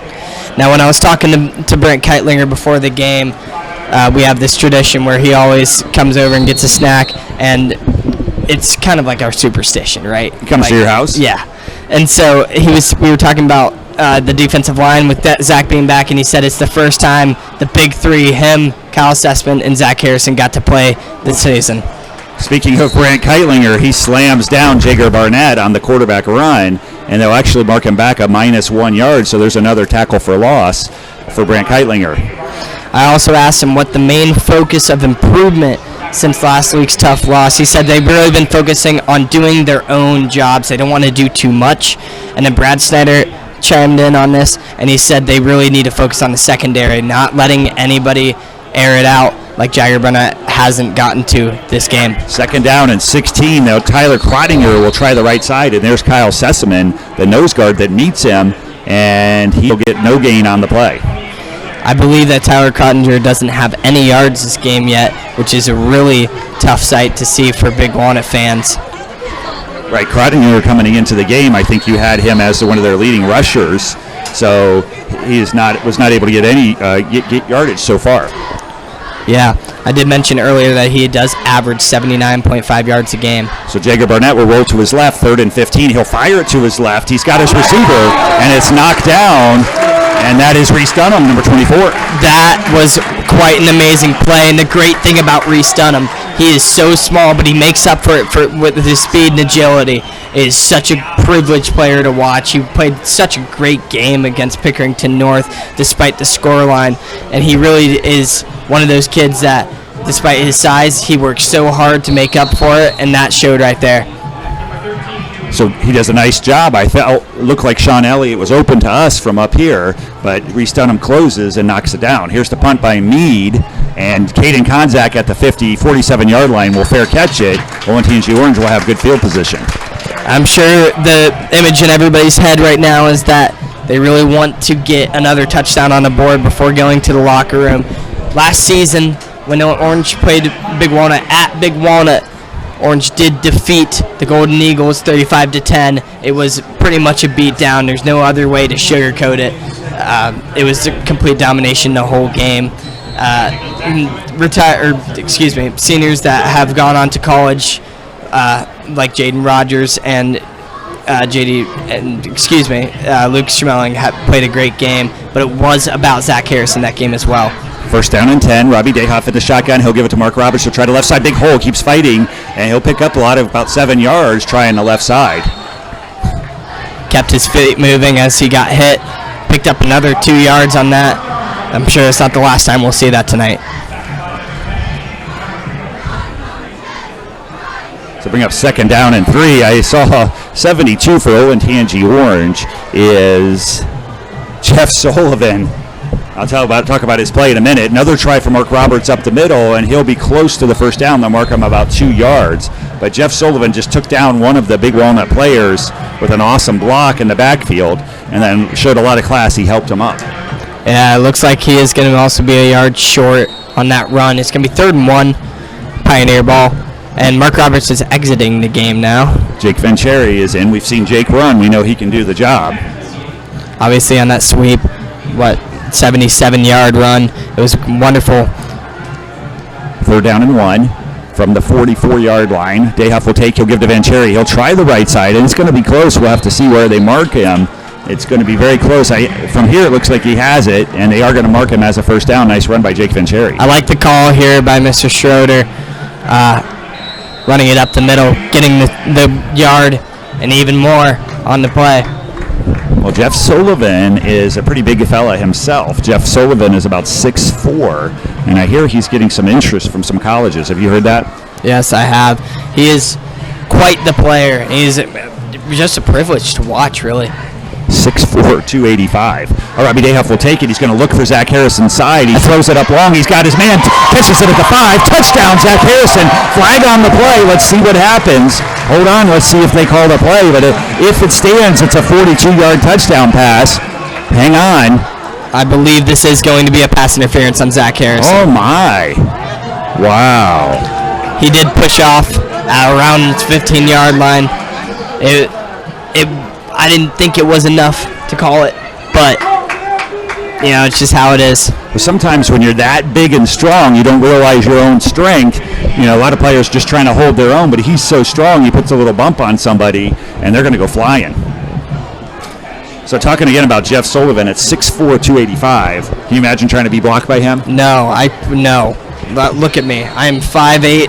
Now, when I was talking to Brent Keitlinger before the game, we have this tradition where he always comes over and gets a snack, and it's kind of like our superstition, right?
He comes to your house?
Yeah. And so we were talking about the defensive line with Zach being back, and he said it's the first time the big three, him, Kyle Sussman, and Zach Harrison, got to play this season.
Speaking of Brant Keitlinger, he slams down Jager Barnett on the quarterback run, and they'll actually mark him back a -1 yard, so there's another tackle for loss for Brant Keitlinger.
I also asked him what the main focus of improvement since last week's tough loss. He said they've really been focusing on doing their own jobs. They don't want to do too much. And then Brad Snyder chimed in on this, and he said they really need to focus on the secondary, not letting anybody air it out like Jager Barnett hasn't gotten to this game.
2nd down and 16. Now Tyler Krottinger will try the right side, and there's Kyle Sesseman, the nose guard that meets him, and he'll get no gain on the play.
I believe that Tyler Krottinger doesn't have any yards this game yet, which is a really tough sight to see for Big Walnut fans.
Right, Krottinger coming into the game, I think you had him as one of their leading rushers, so he was not able to get any get yardage so far.
Yeah, I did mention earlier that he does average 79.5 yards a game.
So Jager Barnett will roll to his left, 3rd and 15. He'll fire it to his left. He's got his receiver, and it's knocked down, and that is Reese Dunham, number 24.
That was quite an amazing play, and the great thing about Reese Dunham, he is so small, but he makes up for it with his speed and agility. He is such a privileged player to watch. He played such a great game against Pickerington North, despite the scoreline, and he really is one of those kids that, despite his size, he works so hard to make up for it, and that showed right there.
So he does a nice job. I felt it looked like Sean Elliott was open to us from up here, but Reese Dunham closes and knocks it down. Here's the punt by Meade, and Caden Konzak at the 47-yard line will fair catch it. ONTNG Orange will have good field position.
I'm sure the image in everybody's head right now is that they really want to get another touchdown on the board before going to the locker room. Last season, when Orange played Big Walnut at Big Walnut, Orange did defeat the Golden Eagles 35-10. It was pretty much a beatdown. There's no other way to sugarcoat it. It was a complete domination the whole game. Seniors that have gone on to college, like Jaden Rogers and Luke Schmeling played a great game, but it was about Zach Harrison that game as well.
1st down and 10. Robbie Dayhoff at the shotgun. He'll give it to Mark Roberts. He'll try the left side. Big hole. Keeps fighting, and he'll pick up about 7 yards trying the left side.
Kept his feet moving as he got hit. Picked up another 2 yards on that. I'm sure it's not the last time we'll see that tonight.
So bring up 2nd down and 3. I saw 72 for ONTNG Orange is Jeff Sullivan. I'll talk about his play in a minute. Another try for Mark Roberts up the middle, and he'll be close to the 1st down. They'll mark him about 2 yards. But Jeff Sullivan just took down one of the Big Walnut players with an awesome block in the backfield, and then showed a lot of class. He helped him up.
Yeah, it looks like he is going to also be a yard short on that run. It's going to be 3rd and 1, Pioneer ball. And Mark Roberts is exiting the game now.
Jake Vencheri is in. We've seen Jake run. We know he can do the job.
Obviously on that sweep, 77-yard run. It was wonderful.
3rd down and 1 from the 44-yard line. Dayhoff will take. He'll give to Vencheri. He'll try the right side, and it's going to be close. We'll have to see where they mark him. It's going to be very close. From here, it looks like he has it, and they are going to mark him as a 1st down. Nice run by Jake Vencheri.
I like the call here by Mr. Schroeder. Running it up the middle, getting the yard, and even more on the play.
Well, Jeff Sullivan is a pretty big fella himself. Jeff Sullivan is about 6'4", and I hear he's getting some interest from some colleges. Have you heard that?
Yes, I have. He is quite the player. He's just a privilege to watch, really.
6'4", 285. All right, Robbie Dayhoff will take it. He's going to look for Zach Harrison's side. He throws it up long. He's got his man. Catches it at the 5. Touchdown, Zach Harrison. Flag on the play. Let's see what happens. Hold on. Let's see if they call the play. But if it stands, it's a 42-yard touchdown pass. Hang on.
I believe this is going to be a pass interference on Zach Harrison.
Oh, my. Wow.
He did push off around its 15-yard line. I didn't think it was enough to call it, but It's just how it is.
But sometimes when you're that big and strong, you don't realize your own strength. A lot of players just trying to hold their own, but he's so strong, he puts a little bump on somebody, and they're going to go flying. So talking again about Jeff Sullivan at 6'4", 285. Can you imagine trying to be blocked by him?
No. But look at me. I am 5'8",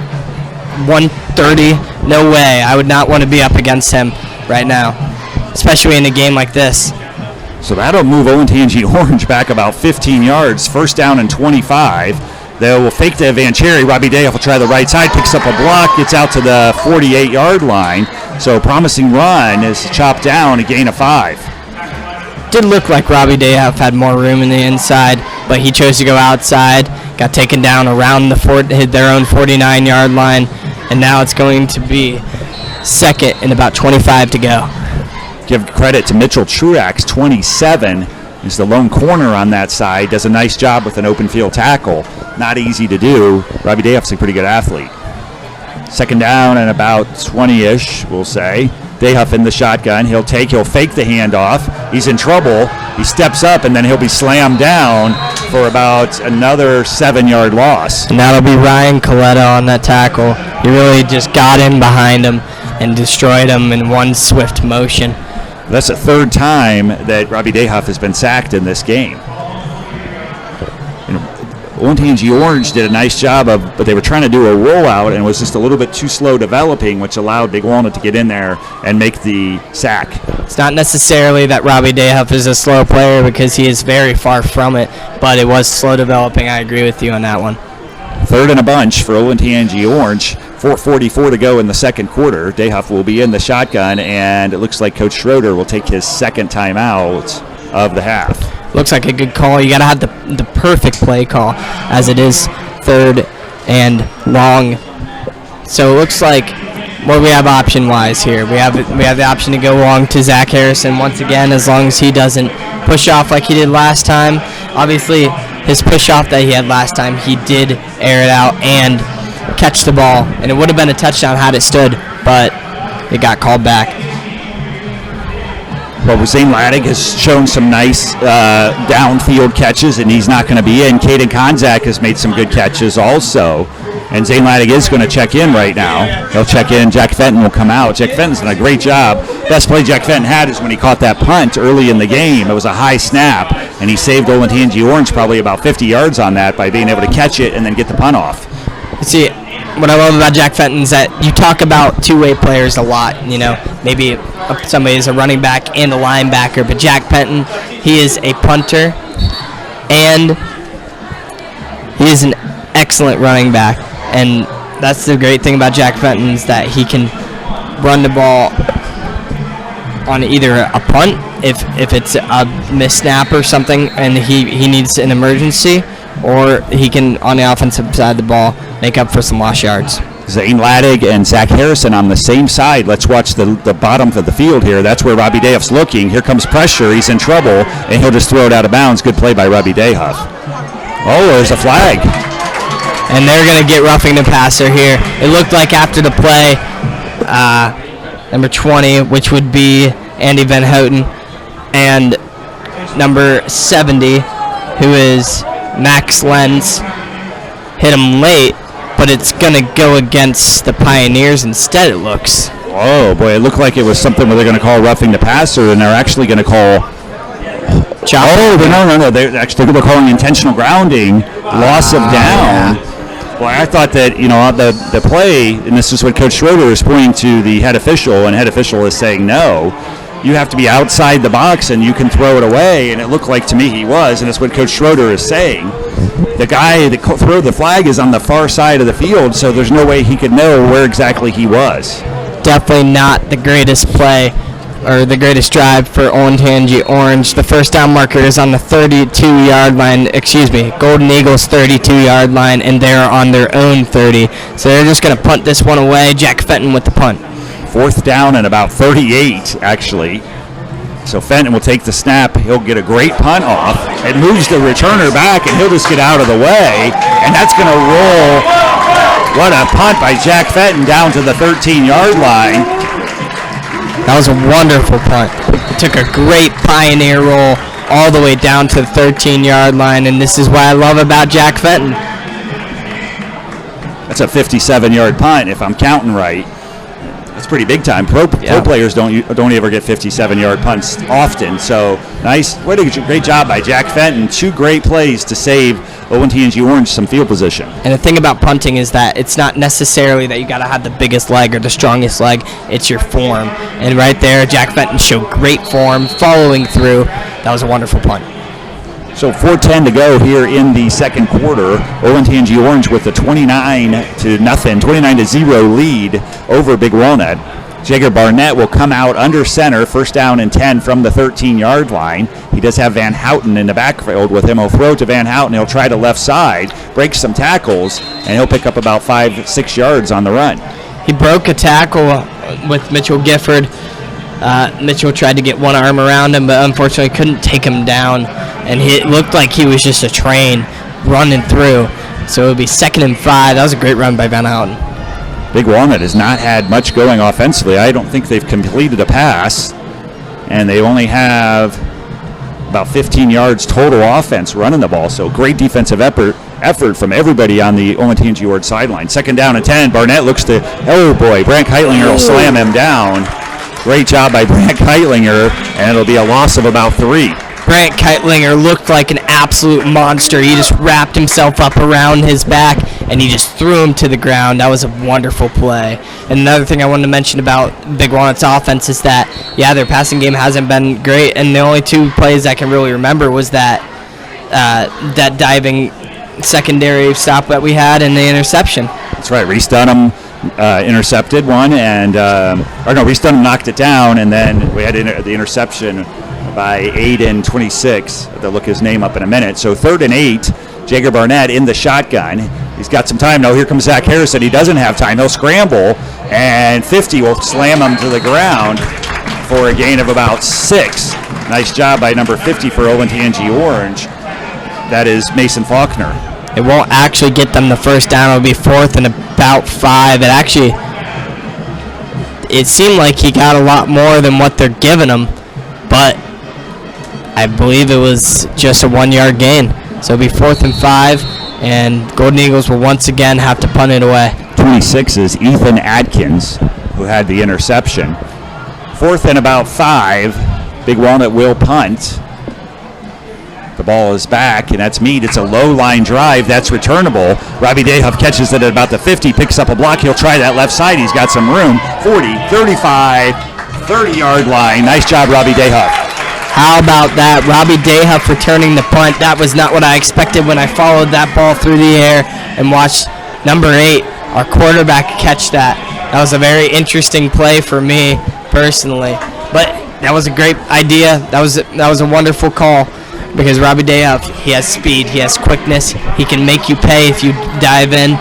130. No way. I would not want to be up against him right now, especially in a game like this.
So that'll move Olentangy Orange back about 15 yards. First down and 25. They will fake to Vancheri. Robbie Dayoff will try the right side, picks up a block, gets out to the 48-yard line. So promising run is chopped down, a gain of 5.
Did look like Robbie Dayoff had more room in the inside, but he chose to go outside, got taken down around their own 49-yard line, and now it's going to be second and about 25 to go.
Give credit to Mitchell Truax, 27, is the lone corner on that side. Does a nice job with an open field tackle. Not easy to do. Robbie Dayoff's a pretty good athlete. Second down and about 20-ish, we'll say. Dayoff in the shotgun. He'll fake the handoff. He's in trouble. He steps up, and then he'll be slammed down for about another 7-yard loss.
And that'll be Ryan Coletta on that tackle. He really just got in behind him and destroyed him in one swift motion.
That's the third time that Robbie Dayoff has been sacked in this game. Olentangy Orange did a nice job but they were trying to do a rollout and was just a little bit too slow developing, which allowed Big Walnut to get in there and make the sack.
It's not necessarily that Robbie Dayoff is a slow player, because he is very far from it, but it was slow developing. I agree with you on that one.
Third and a bunch for Olentangy Orange. 4:44 to go in the second quarter. Dayoff will be in the shotgun, and it looks like Coach Schroeder will take his second timeout of the half.
Looks like a good call. You got to have the perfect play call, as it is third and long. So it looks like what we have option-wise here. We have the option to go long to Zach Harrison once again, as long as he doesn't push off like he did last time. Obviously, his push off that he had last time, he did air it out and catch the ball, and it would have been a touchdown had it stood, but it got called back.
Well, Zane Laddick has shown some nice downfield catches, and he's not going to be in. Caden Konzak has made some good catches also, and Zane Laddick is going to check in right now. He'll check in. Jack Fenton will come out. Jack Fenton's done a great job. Best play Jack Fenton had is when he caught that punt early in the game. It was a high snap, and he saved Olentangy Orange probably about 50 yards on that by being able to catch it and then get the punt off.
See, what I love about Jack Fenton is that you talk about two-way players a lot. Maybe somebody is a running back and a linebacker, but Jack Fenton, he is a punter, and he is an excellent running back. And that's the great thing about Jack Fenton, is that he can run the ball on either a punt, if it's a missed snap or something, and he needs an emergency, or he can, on the offensive side of the ball, make up for some lost yards.
Zane Laddick and Zach Harrison on the same side. Let's watch the bottom of the field here. That's where Robbie Dayoff's looking. Here comes pressure. He's in trouble, and he'll just throw it out of bounds. Good play by Robbie Dayoff. Oh, there's a flag.
And they're going to get roughing the passer here. It looked like after the play, number 20, which would be Andy Van Houten, and number 70, who is Max Lenz, hit him late, but it's going to go against the Pioneers instead, it looks.
Oh, boy, it looked like it was something where they're going to call roughing the passer, and they're actually going to call... No. They're calling intentional grounding, loss of down. Well, I thought that, the play, and this is what Coach Schroeder is pointing to the head official, and head official is saying no. You have to be outside the box, and you can throw it away, and it looked like to me he was, and that's what Coach Schroeder is saying. The guy that threw the flag is on the far side of the field, so there's no way he could know where exactly he was.
Definitely not the greatest play or the greatest drive for Olentangy Orange. The first down marker is on the 32-yard line, Golden Eagles 32-yard line, and they're on their own 30. So they're just going to punt this one away. Jack Fenton with the punt.
Fourth down and about 38, actually. So Fenton will take the snap. He'll get a great punt off. It moves the returner back, and he'll just get out of the way. And that's going to roll. What a punt by Jack Fenton down to the 13-yard line.
That was a wonderful punt. It took a great Pioneer roll all the way down to the 13-yard line, and this is what I love about Jack Fenton.
That's a 57-yard punt, if I'm counting right. That's pretty big time. Pro players don't ever get 57-yard punts often. So nice, great job by Jack Fenton. 2 great plays to save ONTNG Orange some field position.
And the thing about punting is that it's not necessarily that you got to have the biggest leg or the strongest leg. It's your form. And right there, Jack Fenton showed great form, following through. That was a wonderful punt.
So 4:10 to go here in the second quarter. ONTNG Orange with a 29-0 lead over Big Walnut. Jagger Barnett will come out under center, first down and 10 from the 13-yard line. He does have Van Houten in the backfield with him. He'll throw to Van Houten. He'll try to left side, break some tackles, and he'll pick up about 5-6 yards on the run.
He broke a tackle with Mitchell Gifford. Mitchell tried to get one arm around him, but unfortunately couldn't take him down. And it looked like he was just a train running through. So it would be 2nd and 5. That was a great run by Van Houten.
Big Walnut has not had much going offensively. I don't think they've completed a pass. And they only have about 15 yards total offense running the ball. So great defensive effort from everybody on the ONTNG Orange sideline. 2nd down and 10. Barnett looks to, Brant Keitlinger will slam him down. Great job by Brant Keitlinger, and it'll be a loss of about 3.
Brant Keitlinger looked like an absolute monster. He just wrapped himself up around his back, and he just threw him to the ground. That was a wonderful play. And another thing I wanted to mention about Big Walnut's offense is that, their passing game hasn't been great, and the only 2 plays I can really remember was that diving secondary stop that we had and the interception.
That's right. Reese Dunham intercepted one, and Reese Dunham knocked it down, and then we had the interception by Aiden 26. They'll look his name up in a minute. So 3rd and 8, Jagger Barnett in the shotgun. He's got some time. No, here comes Zach Harrison. He doesn't have time. He'll scramble, and 50 will slam him to the ground for a gain of about 6. Nice job by number 50 for ONTNG Orange. That is Mason Faulkner.
It won't actually get them the first down. It'll be 4th and about 5. It seemed like he got a lot more than what they're giving him, but I believe it was just a 1-yard gain. So it'll be 4th and 5, and Golden Eagles will once again have to punt it away.
26 is Ethan Adkins, who had the interception. 4th and about 5. Big Walnut will punt. The ball is back, and that's Meade. It's a low line drive. That's returnable. Robbie Dayhuff catches it at about the 50, picks up a block. He'll try that left side. He's got some room. 40, 35, 30-yard line. Nice job, Robbie Dayhuff.
How about that? Robbie Dayhuff returning the punt. That was not what I expected when I followed that ball through the air and watched number 8, our quarterback, catch that. That was a very interesting play for me personally. But that was a great idea. That was a wonderful call. Because Robbie Dayhuff, he has speed, he has quickness, he can make you pay if you dive in,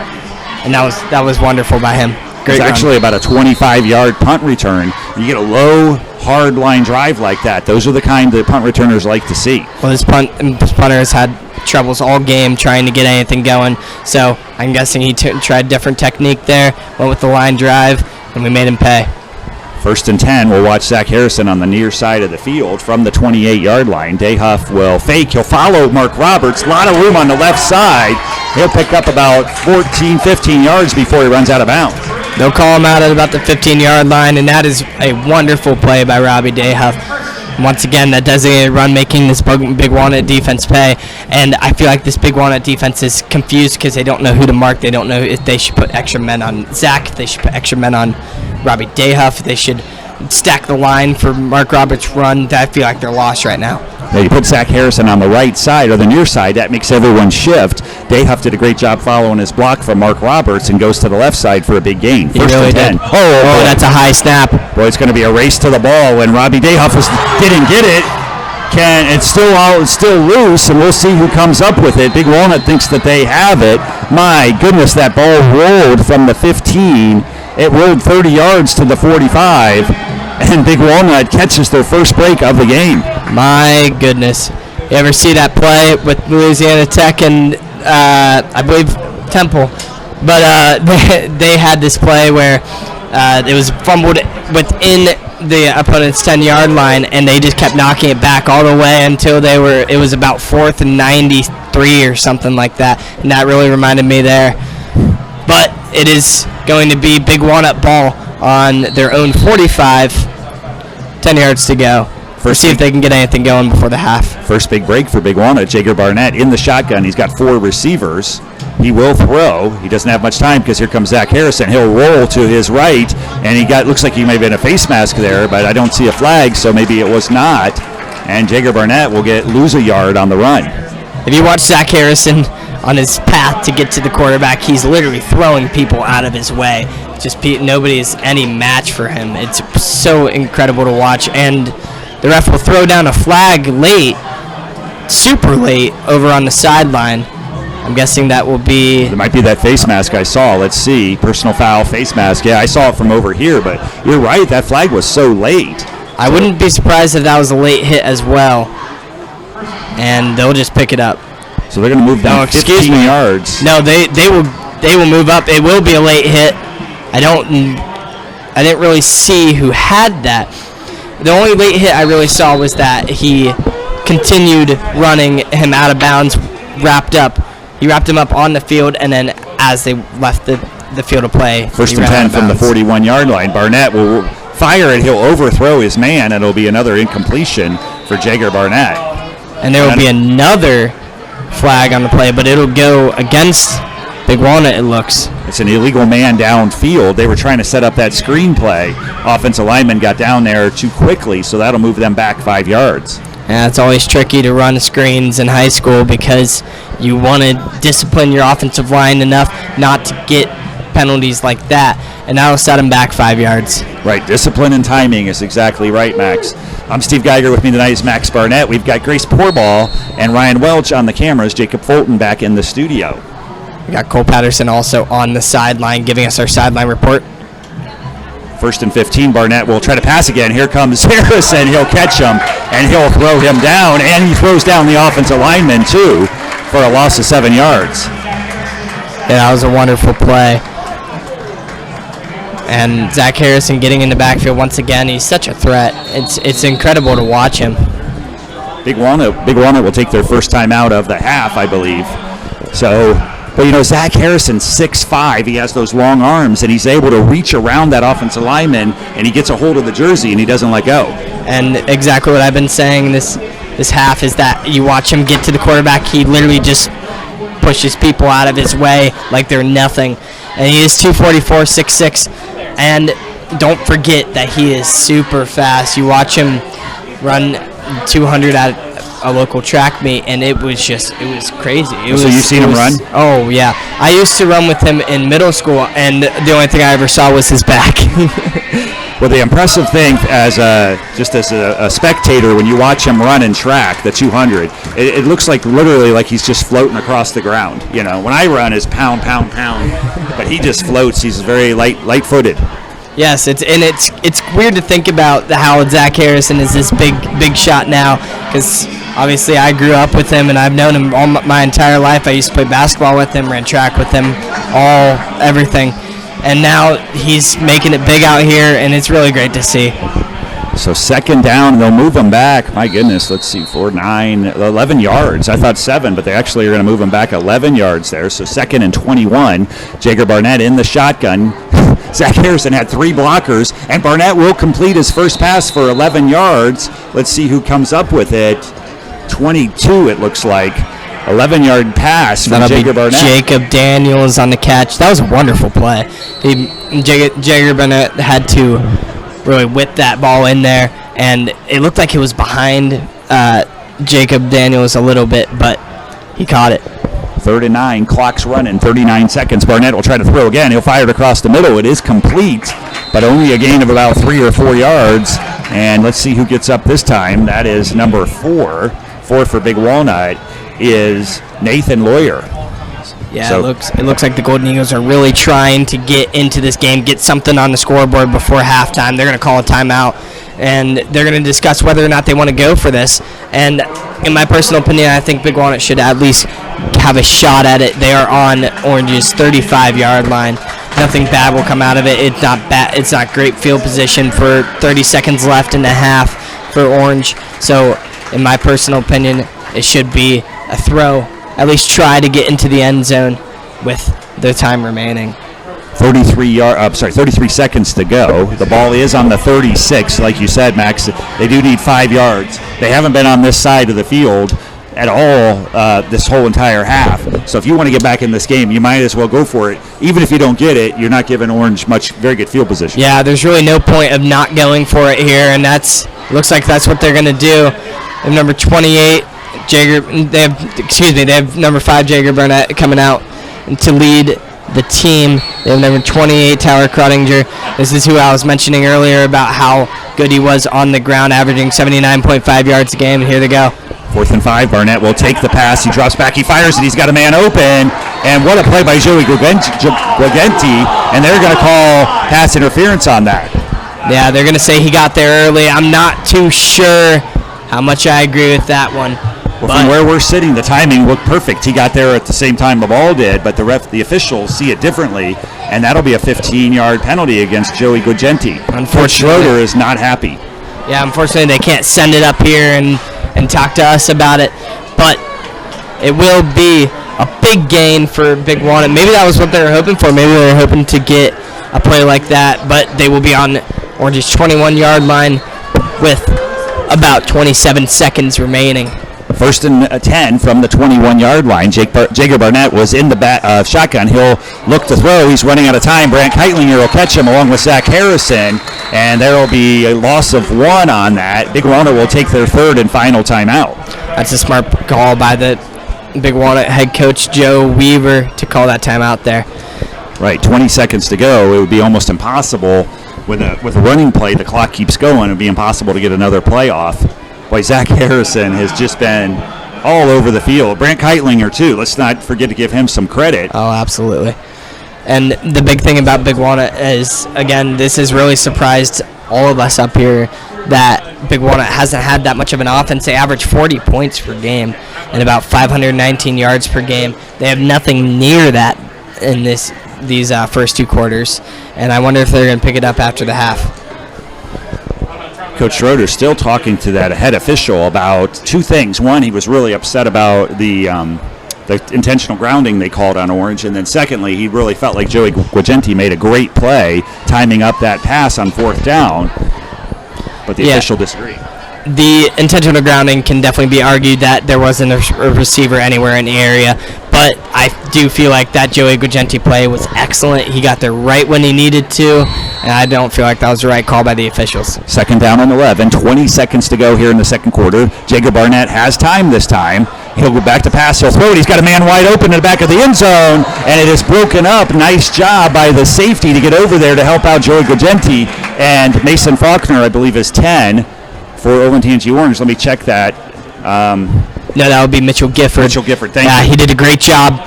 and that was wonderful by him. Great
It's
run.
actually about a 25-yard punt return. You get a low, hard line drive like that. Those are the kind that punt returners like to see.
Well, this punter has had troubles all game trying to get anything going, so I'm guessing he tried a different technique there, went with the line drive, and we made him pay.
1st and 10, we'll watch Zach Harrison on the near side of the field from the 28-yard line. Dayhuff will fake. He'll follow Mark Roberts. A lot of room on the left side. He'll pick up about 14, 15 yards before he runs out of bounds.
They'll call him out at about the 15-yard line, and that is a wonderful play by Robbie Dayhuff. Once again, that designated run making this Big Walnut defense pay, and I feel like this Big Walnut defense is confused because they don't know who to mark. They don't know if they should put extra men on Zach, if they should put extra men on Robbie Dayhuff, if they should stack the line for Mark Roberts' run. I feel like they're lost right now.
Now you put Zach Harrison on the right side or the near side, that makes everyone shift. Dayhuff did a great job following his block from Mark Roberts and goes to the left side for a big gain.
He really did. Oh, that's a high snap.
Boy, it's going to be a race to the ball, and Robbie Dayhuff didn't get it. It's still loose, and we'll see who comes up with it. Big Walnut thinks that they have it. My goodness, that ball rolled from the 15. It rolled 30 yards to the 45, and Big Walnut catches their first break of the game.
My goodness. You ever see that play with Louisiana Tech and I believe Temple? But they had this play where it was fumbled within the opponent's 10-yard line, and they just kept knocking it back all the way until it was about 4th and 93 or something like that, and that really reminded me there. But it is going to be Big Walnut ball on their own 45, 10 yards to go. Let's see if they can get anything going before the half.
First big break for Big Walnut. Jager Barnett in the shotgun. He's got 4 receivers. He will throw. He doesn't have much time because here comes Zach Harrison. He'll roll to his right, and looks like he may have been a face mask there, but I don't see a flag, so maybe it was not. And Jager Barnett will lose a yard on the run.
If you watch Zach Harrison on his path to get to the quarterback, he's literally throwing people out of his way. Just nobody is any match for him. It's so incredible to watch, and the ref will throw down a flag late, super late, over on the sideline. I'm guessing that will be...
It might be that face mask I saw. Let's see. Personal foul, face mask. Yeah, I saw it from over here, but you're right. That flag was so late.
I wouldn't be surprised if that was a late hit as well. And they'll just pick it up.
So they're going to move down 15 yards.
No, they will move up. It will be a late hit. I didn't really see who had that. The only late hit I really saw was that he continued running him out of bounds, He wrapped him up on the field, and then as they left the field of play,
First and 10 from the 41-yard line. Barnett will fire it. He'll overthrow his man, and it'll be another incompletion for Jager Barnett.
And there will be another flag on the play, but it'll go against Big Walnut, it looks.
It's an illegal man downfield. They were trying to set up that screen play. Offensive lineman got down there too quickly, so that'll move them back 5 yards.
Yeah, it's always tricky to run screens in high school because you want to discipline your offensive line enough not to get penalties like that, and that'll set them back 5 yards.
Right, discipline and timing is exactly right, Max. I'm Steve Geiger. With me tonight is Max Barnett. We've got Grace Porball and Ryan Welch on the cameras. Jacob Fulton back in the studio.
We got Cole Patterson also on the sideline giving us our sideline report.
First and 15, Barnett will try to pass again. Here comes Harrison. He'll catch him, and he'll throw him down, and he throws down the offensive lineman, too, for a loss of 7 yards.
Yeah, that was a wonderful play. And Zach Harrison getting in the backfield once again. He's such a threat. It's incredible to watch him.
Big Walnut will take their first time out of the half, I believe. So... But, Zach Harrison's 6'5". He has those long arms, and he's able to reach around that offensive lineman, and he gets a hold of the jersey, and he doesn't let go.
And exactly what I've been saying this half is that you watch him get to the quarterback, he literally just pushes people out of his way like they're nothing. And he is 244, 6'6". And don't forget that he is super fast. You watch him run 200 at a local track meet, and it was crazy.
So you've seen him run?
Oh, yeah. I used to run with him in middle school, and the only thing I ever saw was his back.
Well, the impressive thing as a spectator, when you watch him run in track, the 200, it looks literally like he's just floating across the ground. When I run, it's pound, pound, pound, but he just floats. He's very light-footed.
Yes, it's weird to think about how Zach Harrison is this big shot now, because obviously I grew up with him and I've known him all my entire life. I used to play basketball with him, ran track with him, everything. And now he's making it big out here, and it's really great to see.
So second down, they'll move them back. My goodness, let's see, 4, 9, 11 yards. I thought 7, but they actually are going to move them back 11 yards there. So second and 21, Jager Barnett in the shotgun. Zach Harrison had 3 blockers, and Barnett will complete his first pass for 11 yards. Let's see who comes up with it. 22, it looks like. 11-yard pass from Jager Barnett.
Jacob Daniels on the catch. That was a wonderful play. Jager Barnett had to really whip that ball in there, and it looked like it was behind Jacob Daniels a little bit, but he caught it.
3rd and 9, clock's running, 39 seconds. Barnett will try to throw again. He'll fire it across the middle. It is complete, but only a gain of about 3 or 4 yards. And let's see who gets up this time. That is number 4. 4 for Big Walnut is Nathan Lawyer.
Yeah, so, it looks like the Golden Eagles are really trying to get into this game, get something on the scoreboard before halftime. They're going to call a timeout, and they're going to discuss whether or not they want to go for this. And in my personal opinion, I think Big Walnut should at least have a shot at it. They are on Orange's 35-yard line. nothing bad will come out of it. It's not bad. It's not great field position for 30 seconds left in the half for Orange. So, in my personal opinion, it should be a throw. At least try to get into the end zone with the time remaining.
33 seconds to go. The ball is on the 36, like you said, Max. They do need 5 yards. They haven't been on this side of the field at all this whole entire half. So if you want to get back in this game, you might as well go for it. Even if you don't get it, you're not giving Orange very good field position.
Yeah, there's really no point of not going for it here, and looks like that's what they're going to do. And number 28, they have number 5, Jager Burnett, coming out to lead the team. They have number 28, Tyler Crottinger. This is who I was mentioning earlier about how good he was on the ground, averaging 79.5 yards a game. And here they go.
4th and 5. Barnett will take the pass. He drops back. He fires it. He's got a man open. And what a play by Joey Guagenti. And they're going to call pass interference on that.
Yeah, they're going to say he got there early. I'm not too sure how much I agree with that one.
Well, from where we're sitting, the timing looked perfect. He got there at the same time the ball did, but the officials see it differently, and that'll be a 15-yard penalty against Joey Guagenti.
Unfortunately,
Schroeder is not happy.
Yeah, unfortunately, they can't send it up here and talk to us about it, but it will be a big gain for Big Walnut. Maybe that was what they were hoping for. Maybe they were hoping to get a play like that, but they will be on Orange's 21-yard line with about 27 seconds remaining.
1st and 10 from the 21-yard line. Jager Barnett was in the shotgun. He'll look to throw. He's running out of time. Brant Keitlinger will catch him along with Zach Harrison, and there will be a loss of 1 on that. Big Walnut will take their 3rd and final timeout.
That's a smart call by the Big Walnut head coach, Joe Weaver, to call that timeout there.
Right, 20 seconds to go. It would be almost impossible with a running play. The clock keeps going. It would be impossible to get another play off. Boy, Zach Harrison has just been all over the field. Brant Keitlinger, too. Let's not forget to give him some credit.
Oh, absolutely. And the big thing about Big Walnut is, again, this has really surprised all of us up here that Big Walnut hasn't had that much of an offense. They average 40 points per game and about 519 yards per game. They have nothing near that in these first 2 quarters, and I wonder if they're going to pick it up after the half.
Coach Schroeder still talking to that head official about 2 things. One, he was really upset about the intentional grounding they called on Orange, and then secondly, he really felt like Joey Guagenti made a great play timing up that pass on 4th down, but the official disagreed.
The intentional grounding can definitely be argued that there wasn't a receiver anywhere in the area, but I do feel like that Joey Guagenti play was excellent. He got there right when he needed to, and I don't feel like that was the right call by the officials.
2nd down and 11, 20 seconds to go here in the second quarter. Jager Barnett has time this time. He'll go back to pass. He'll throw it. He's got a man wide open in the back of the end zone, and it is broken up. Nice job by the safety to get over there to help out Joey Guagenti. And Mason Faulkner, I believe, is 10 for Olentangy Orange. Let me check that.
No, that would be Mitchell Gifford.
Mitchell Gifford, thank you.
He did a great job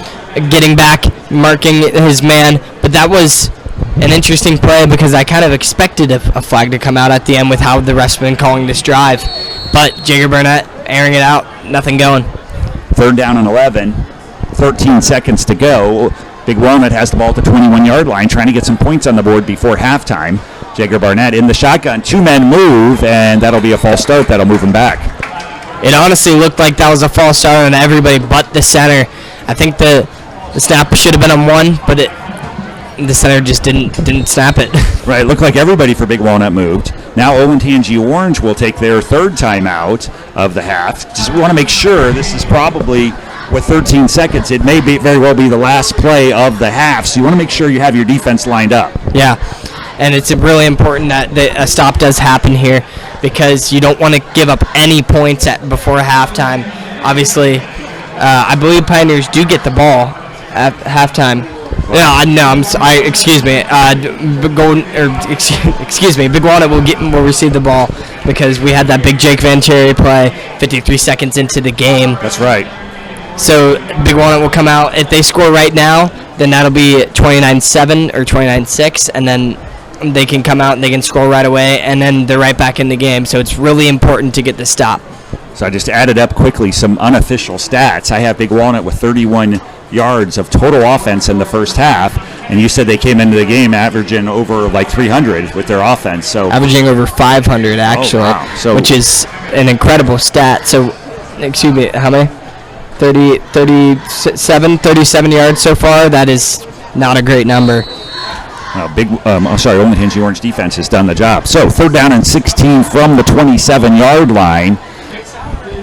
getting back, marking his man. But that was an interesting play because I kind of expected a flag to come out at the end with how the refs been calling this drive. But Jager Burnett airing it out, nothing going.
3rd down and 11, 13 seconds to go. Big Walnut has the ball at the 21-yard line, trying to get some points on the board before halftime. Jager Barnett in the shotgun. 2 men move, and that'll be a false start. That'll move him back.
It honestly looked like that was a false start on everybody but the center. I think the snap should have been on 1, but the center just didn't snap it.
Right, it looked like everybody for Big Walnut moved. Now Olentangy Orange will take their 3rd timeout of the half. Just want to make sure this is probably, with 13 seconds, it may very well be the last play of the half, so you want to make sure you have your defense lined up.
Yeah, and it's really important that a stop does happen here because you don't want to give up any points before halftime. Obviously, I believe Pioneers do get the ball at halftime. Excuse me. Excuse me. Big Walnut will receive the ball because we had that big Jake Van Cherry play 53 seconds into the game.
That's right.
So Big Walnut will come out. If they score right now, then that'll be 29-7 or 29-6, and then they can come out and they can score right away, and then they're right back in the game. So it's really important to get the stop.
So I just added up quickly some unofficial stats. I have Big Walnut with 31 yards of total offense in the first half, And you said they came into the game averaging over like 300 with their offense. So
averaging over 500 actually,
wow. So,
which is an incredible stat. So, excuse me, how many? 37 yards so far. That is not a great number.
Olentangy Orange defense has done the job. So 3rd down and 16 from the 27-yard line.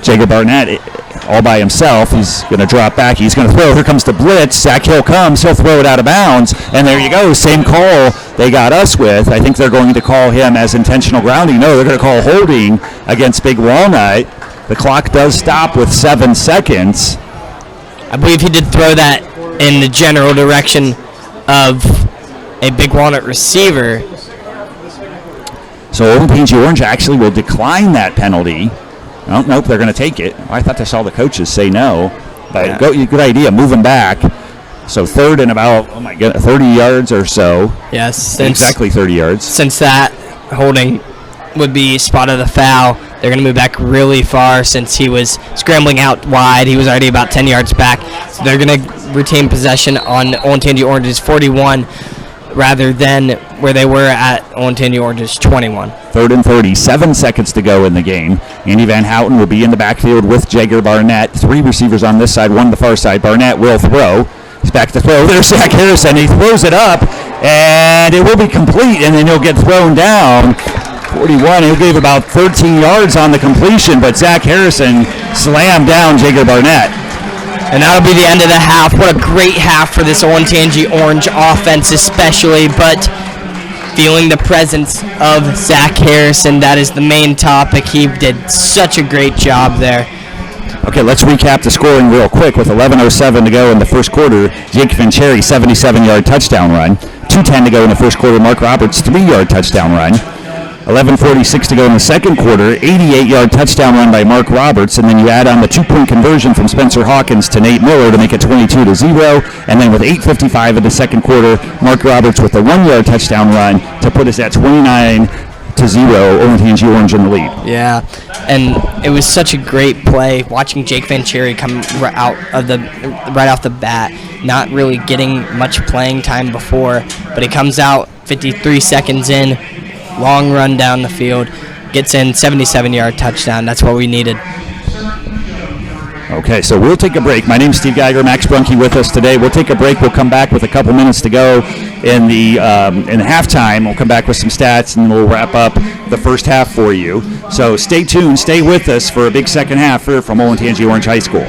Jager Barnett all by himself. He's going to drop back. He's going to throw. Here comes the blitz. Zach Hill comes. He'll throw it out of bounds. And there you go. Same call they got us with. I think they're going to call him as intentional grounding. No, they're going to call holding against Big Walnut. The clock does stop with 7 seconds.
I believe he did throw that in the general direction of a Big Walnut receiver.
So Olentangy Orange actually will decline that penalty. Oh, nope, they're going to take it. I thought I saw the coaches say no. But
Yeah.
Good idea, moving back. So 3rd and about, 30 yards or so.
Yes,
Exactly 30 yards.
Since that holding would be spot of the foul, they're going to move back really far since he was scrambling out wide. He was already about 10 yards back. So they're going to retain possession on Olentangy Orange's 41 rather than where they were at Olentangy Orange's 21.
3rd and 30, 7 seconds to go in the game. Andy Van Houten will be in the backfield with Jager Barnett. 3 receivers on this side, 1 on the far side. Barnett will throw. He's back to throw. There's Zach Harrison. He throws it up, and it will be complete, and then he'll get thrown down. 41. He gave about 13 yards on the completion, but Zach Harrison slammed down Jager Barnett.
And that'll be the end of the half. What a great half for this Olentangy Orange offense especially, but feeling the presence of Zach Harrison, that is the main topic. He did such a great job there.
Okay, let's recap the scoring real quick. With 11:07 to go in the first quarter, Jake Vincherry, 77-yard touchdown run. 2:10 to go in the first quarter, Mark Roberts, 3-yard touchdown run. 11:46 to go in the second quarter, 88-yard touchdown run by Mark Roberts, and then you add on the 2-point conversion from Spencer Hawkins to Nate Miller to make it 22-0, and then with 8:55 in the second quarter, Mark Roberts with a 1-yard touchdown run to put us at 29-0, Olentangy Orange in the lead.
Yeah, and it was such a great play watching Jake Vincherry come right off the bat, not really getting much playing time before, but he comes out 53 seconds in, long run down the field, gets in 77-yard touchdown. That's what we needed.
Okay, so we'll take a break. My name's Steve Geiger, Max Brunke with us today. We'll take a break. We'll come back with a couple minutes to go in the halftime. We'll come back with some stats, and we'll wrap up the first half for you. So stay tuned. Stay with us for a big second half here from Olentangy Orange High School.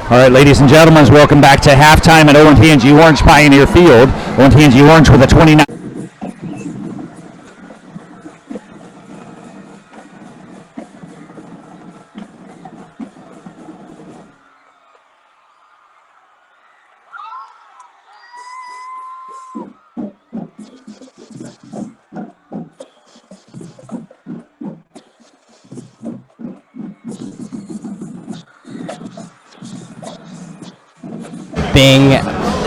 All right, ladies and gentlemen, welcome back to halftime at ONTNG Orange Pioneer Field. ONTNG Orange with a 29.
Being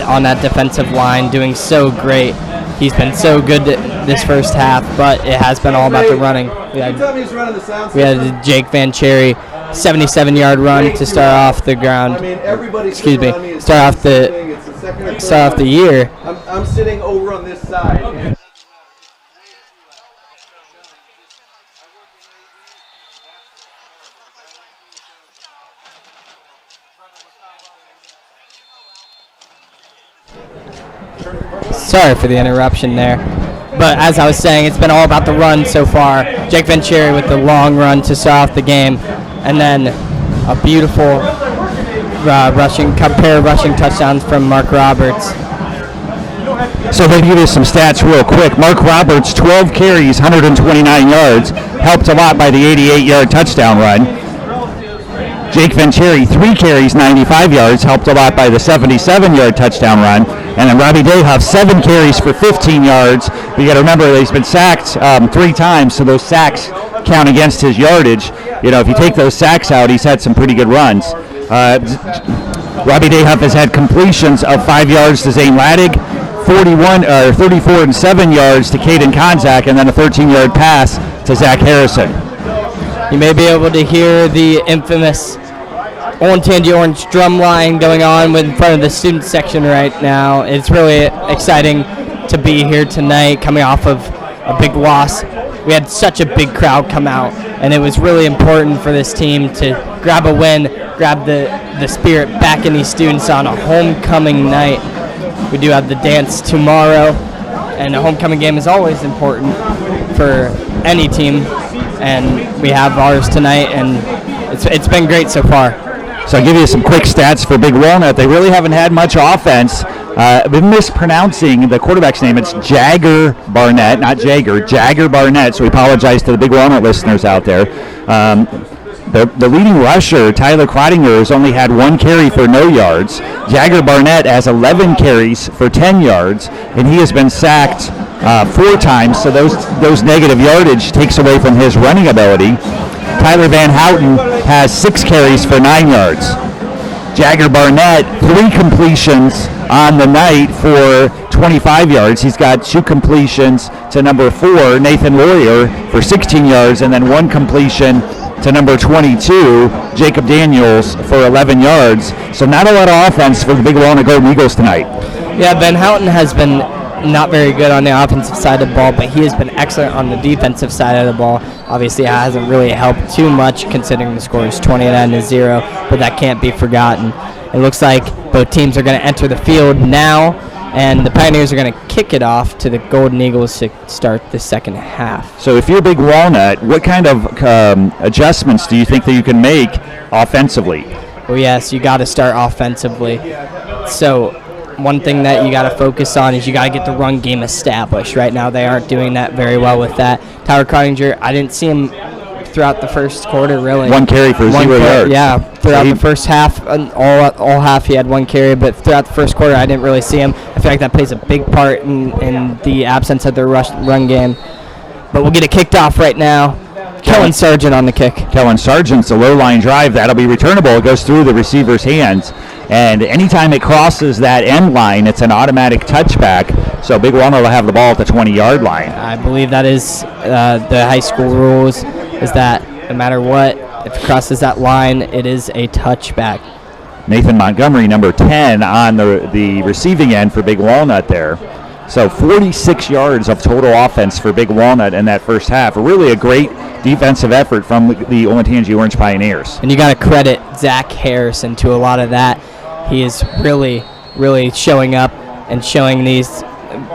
on that defensive line, doing so great. He's been so good this first half, but it has been all about the running. We had Jake Van Cherry, 77-yard run to start off the ground. Excuse me, start off the year.
I'm sitting over on this side.
Sorry for the interruption there. But as I was saying, it's been all about the run so far. Jake Van Cherry with the long run to start off the game. And then a beautiful pair of rushing touchdowns from Mark Roberts.
So let me give you some stats real quick. Mark Roberts, 12 carries, 129 yards, helped a lot by the 88-yard touchdown run. Jake Van Cherry, 3 carries, 95 yards, helped a lot by the 77-yard touchdown run. And then Robbie Dayhoff, 7 carries for 15 yards. But you got to remember he's been sacked 3 times, so those sacks count against his yardage. You know, if you take those sacks out, he's had some pretty good runs. Robbie Dayhoff has had completions of 5 yards to Zane Laddig, 34 and 7 yards to Caden Konzak, and then a 13-yard pass to Zach Harrison.
You may be able to hear the infamous Olentangy Orange drum line going on in front of the student section right now. It's really exciting to be here tonight, coming off of a big loss. We had such a big crowd come out, and it was really important for this team to grab a win, grab the spirit back in these students on a homecoming night. We do have the dance tomorrow, and a homecoming game is always important for any team, and we have ours tonight, and it's been great so far.
So I'll give you some quick stats for Big Walnut. They really haven't had much offense. I've been mispronouncing the quarterback's name. It's Jagger Barnett, not Jagger, Jagger Barnett, so we apologize to the Big Walnut listeners out there. The leading rusher, Tyler Clottinger, has only had 1 carry for no yards. Jagger Barnett has 11 carries for 10 yards, and he has been sacked 4 times, so those negative yardage takes away from his running ability. Tyler Van Houten has 6 carries for 9 yards. Jagger Barnett, 3 completions on the night for 25 yards. He's got 2 completions to number 4, Nathan Laurier, for 16 yards, and then 1 completion to number 22, Jacob Daniels, for 11 yards. So not a lot of offense for the Big Walnut Golden Eagles tonight.
Yeah, Van Houten has been not very good on the offensive side of the ball, but he has been excellent on the defensive side of the ball. Obviously, it hasn't really helped too much considering the score is 29-0, but that can't be forgotten. It looks like both teams are going to enter the field now, and the Pioneers are going to kick it off to the Golden Eagles to start the second half.
So if you're Big Walnut, what kind of adjustments do you think that you can make offensively?
Well, yes, you got to start offensively. So one thing that you got to focus on is you got to get the run game established. Right now they aren't doing that very well with that. Tyler Cottinger, I didn't see him throughout the first quarter, really.
1 carry for 0 yards.
Yeah, throughout the first half, all half he had 1 carry, but throughout the first quarter I didn't really see him. I feel like that plays a big part in the absence of their run game. But we'll get it kicked off right now. Kellen Sargent on the kick.
Kellen Sargent's a low line drive. That'll be returnable. It goes through the receiver's hands. And anytime it crosses that end line, it's an automatic touchback. So Big Walnut will have the ball at the 20-yard line.
I believe that is the high school rules, is that no matter what, if it crosses that line, it is a touchback.
Nathan Montgomery, number 10, on the receiving end for Big Walnut there. So 46 yards of total offense for Big Walnut in that first half. Really a great defensive effort from the Olentangy Orange Pioneers.
And you got to credit Zach Harrison to a lot of that. He is really, really showing up and showing these.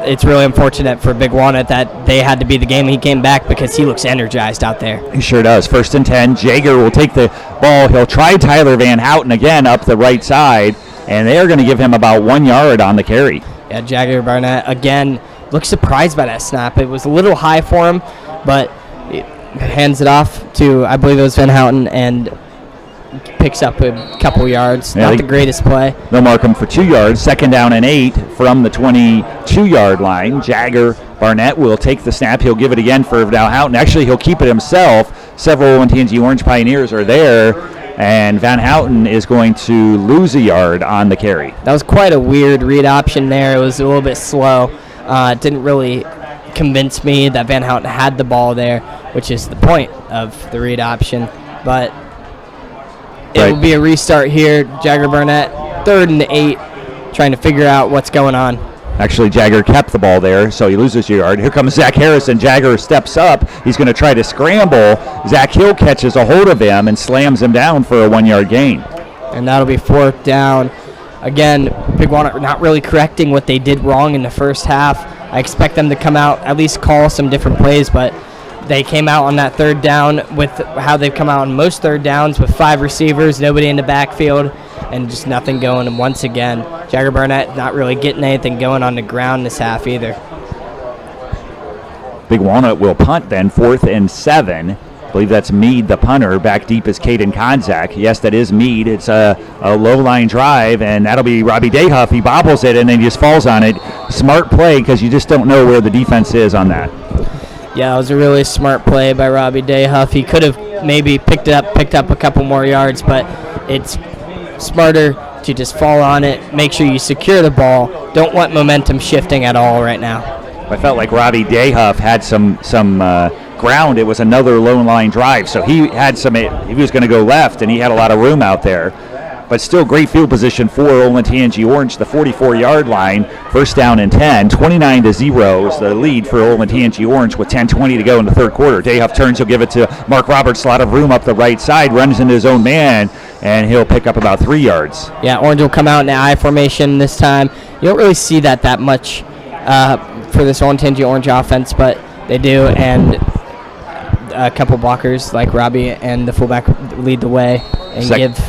It's really unfortunate for Big Walnut that they had to be the game he came back because he looks energized out there.
He sure does. 1st and 10. Jagger will take the ball. He'll try Tyler Van Houten again up the right side, and they're going to give him about 1 yard on the carry.
Yeah, Jagger Barnett, again, looks surprised by that snap. It was a little high for him, but he hands it off to, I believe it was Van Houten, and picks up a couple yards.
Yeah,
Not the greatest play.
They'll mark him for 2 yards. 2nd down and 8 from the 22-yard line. Jagger Barnett will take the snap. He'll give it again for Van Houten. Actually, he'll keep it himself. Several Olentangy Orange Pioneers are there, and Van Houten is going to lose a yard on the carry.
That was quite a weird read option there. It was a little bit slow. Didn't really convince me that Van Houten had the ball there, which is the point of the read option. But it will be a restart here. Jagger Burnett, 3rd and 8, trying to figure out what's going on.
Actually, Jagger kept the ball there, so he loses a yard. Here comes Zach Harrison. Jagger steps up. He's going to try to scramble. Zach Hill catches a hold of him and slams him down for a 1-yard gain.
And that'll be 4th down. Again, Big Walnut not really correcting what they did wrong in the first half. I expect them to come out, at least call some different plays, but they came out on that 3rd down with how they've come out on most 3rd downs with 5 receivers, nobody in the backfield, and just nothing going. And once again, Jagger Burnett not really getting anything going on the ground this half either.
Big Walnut will punt then, 4th and 7. I believe that's Meade, the punter. Back deep is Caden Konzak. Yes, that is Meade. It's a low-line drive, and that'll be Robbie Dayhuff. He bobbles it, and then he just falls on it. Smart play, because you just don't know where the defense is on that.
Yeah, it was a really smart play by Robbie Dayhuff. He could have maybe picked up a couple more yards, but it's smarter to just fall on it, make sure you secure the ball. Don't want momentum shifting at all right now.
I felt like Robbie Dayhuff had some ground. It was another lone line drive, so he was going to go left, and he had a lot of room out there. But still great field position for Olentangy Orange, the 44-yard line, 1st down and 10, 29-0 is the lead for Olentangy Orange with 10:20 to go in the 3rd quarter. Dayhuff turns, he'll give it to Mark Roberts, a lot of room up the right side, runs into his own man, and he'll pick up about 3 yards.
Yeah, Orange will come out in the I formation this time. You don't really see that much for this Olentangy Orange offense, but they do, and a couple blockers like Robbie and the fullback lead the way and give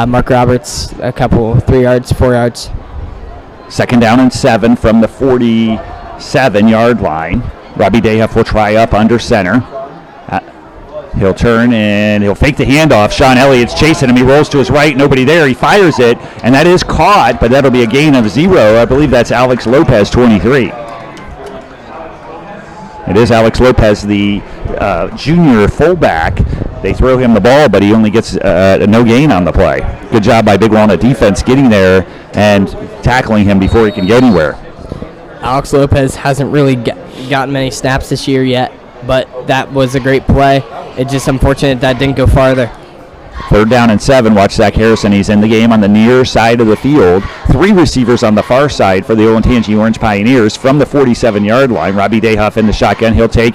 Mark Roberts a couple 3 yards, 4 yards.
2nd down and 7 from the 47-yard line. Robbie Dayhuff will try up under center. He'll turn and he'll fake the handoff. Sean Elliott's chasing him. He rolls to his right. Nobody there. He fires it, and that is caught, but that'll be a gain of 0. I believe that's Alex Lopez, 23. It is Alex Lopez, the junior fullback. They throw him the ball, but he only gets no gain on the play. Good job by Big Walnut defense getting there and tackling him before he can get anywhere.
Alex Lopez hasn't really gotten many snaps this year yet, but that was a great play. It's just unfortunate that didn't go farther.
3rd down and 7. Watch Zach Harrison. He's in the game on the near side of the field. 3 receivers on the far side for the Olentangy Orange Pioneers from the 47-yard line. Robbie Dayhuff in the shotgun. He'll keep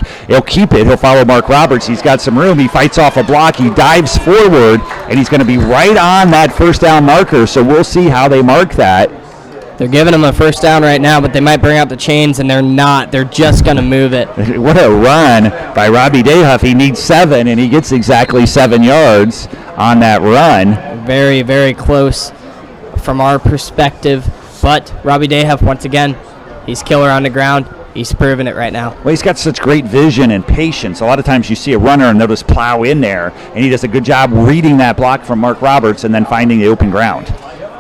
it. He'll follow Mark Roberts. He's got some room. He fights off a block. He dives forward, and he's going to be right on that 1st down marker, so we'll see how they mark that.
They're giving him a 1st down right now, but they might bring out the chains, and they're not. They're just going to move it.
What a run by Robbie Dayhuff. He needs 7, and he gets exactly 7 yards on that run.
Very, very close from our perspective, but Robbie Dayhuff, once again, he's killer on the ground. He's proving it right now.
Well, he's got such great vision and patience. A lot of times you see a runner and they'll just plow in there, and he does a good job reading that block from Mark Roberts and then finding the open ground.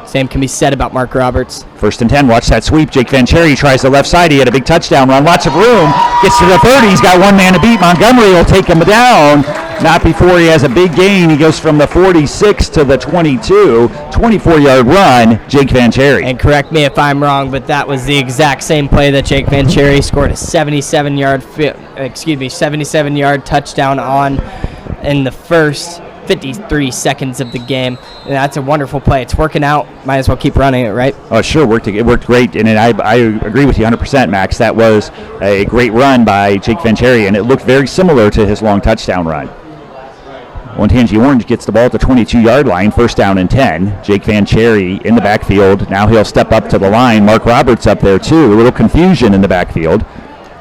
Same can be said about Mark Roberts.
1st and 10, watch that sweep. Jake Van Cherry tries the left side. He had a big touchdown run, lots of room. Gets to the 30, he's got one man to beat. Montgomery will take him down. Not before he has a big gain. He goes from the 46 to the 22. 24-yard run, Jake Van Cherry.
And correct me if I'm wrong, but that was the exact same play that Jake Van Cherry scored a 77-yard touchdown on in the first 53 seconds of the game. And that's a wonderful play. It's working out. Might as well keep running it, right?
Oh, sure. It worked great. And I agree with you 100%, Max. That was a great run by Jake Van Cherry, and it looked very similar to his long touchdown run. Olentangy Orange gets the ball at the 22-yard line, 1st down and 10. Jake Van Cherry in the backfield. Now he'll step up to the line. Mark Roberts up there, too. A little confusion in the backfield.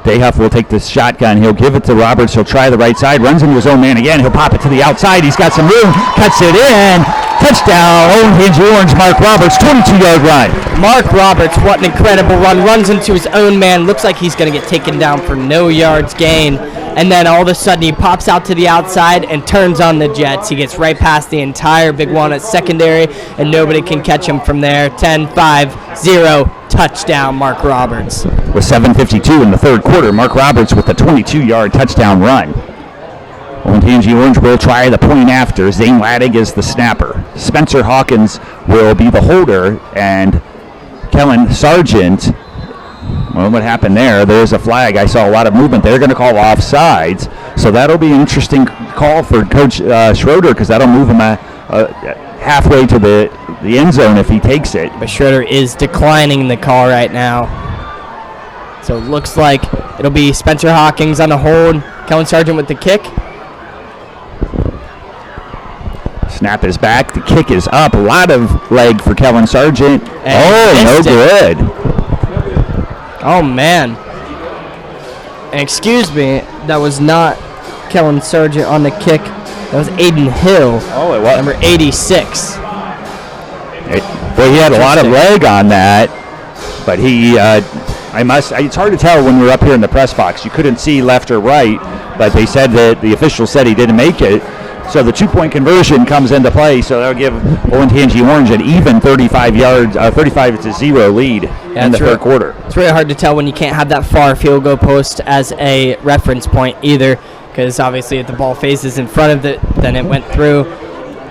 Dayhuff will take the shotgun. He'll give it to Roberts. He'll try the right side. Runs into his own man again. He'll pop it to the outside. He's got some room. Cuts it in. Touchdown. Olentangy Orange. Mark Roberts. 22-yard run.
Mark Roberts, what an incredible run. Runs into his own man. Looks like he's going to get taken down for no yards gain. And then all of a sudden he pops out to the outside and turns on the Jets. He gets right past the entire Big Walnut secondary, and nobody can catch him from there. 10-5-0 touchdown, Mark Roberts.
With 7:52 in the 3rd quarter, Mark Roberts with a 22-yard touchdown run. Olentangy Orange will try the point after. Zane Laddig is the snapper. Spencer Hawkins will be the holder, and Kellen Sargent Well, what happened there? There's a flag. I saw a lot of movement. They're going to call offsides. So that'll be an interesting call for Coach Schroeder, because that'll move him halfway to the end zone if he takes it.
But Schroeder is declining the call right now. So it looks like it'll be Spencer Hawkins on the hold. Kellen Sargent with the kick.
Snap is back. The kick is up. A lot of leg for Kellen Sargent.
And
no good.
Oh, man. And excuse me, that was not Kellen Sargent on the kick. That was Aiden Hill.
Oh, it was.
Number 86.
Well, he had a lot of leg on that, but he, it's hard to tell when we were up here in the press box. You couldn't see left or right, but they said that the official said he didn't make it. So the 2-point conversion comes into play, so that'll give Olentangy Orange an even 35-0 lead in the third quarter.
It's really hard to tell when you can't have that far field goal post as a reference point either, because obviously if the ball phases in front of it, then it went through,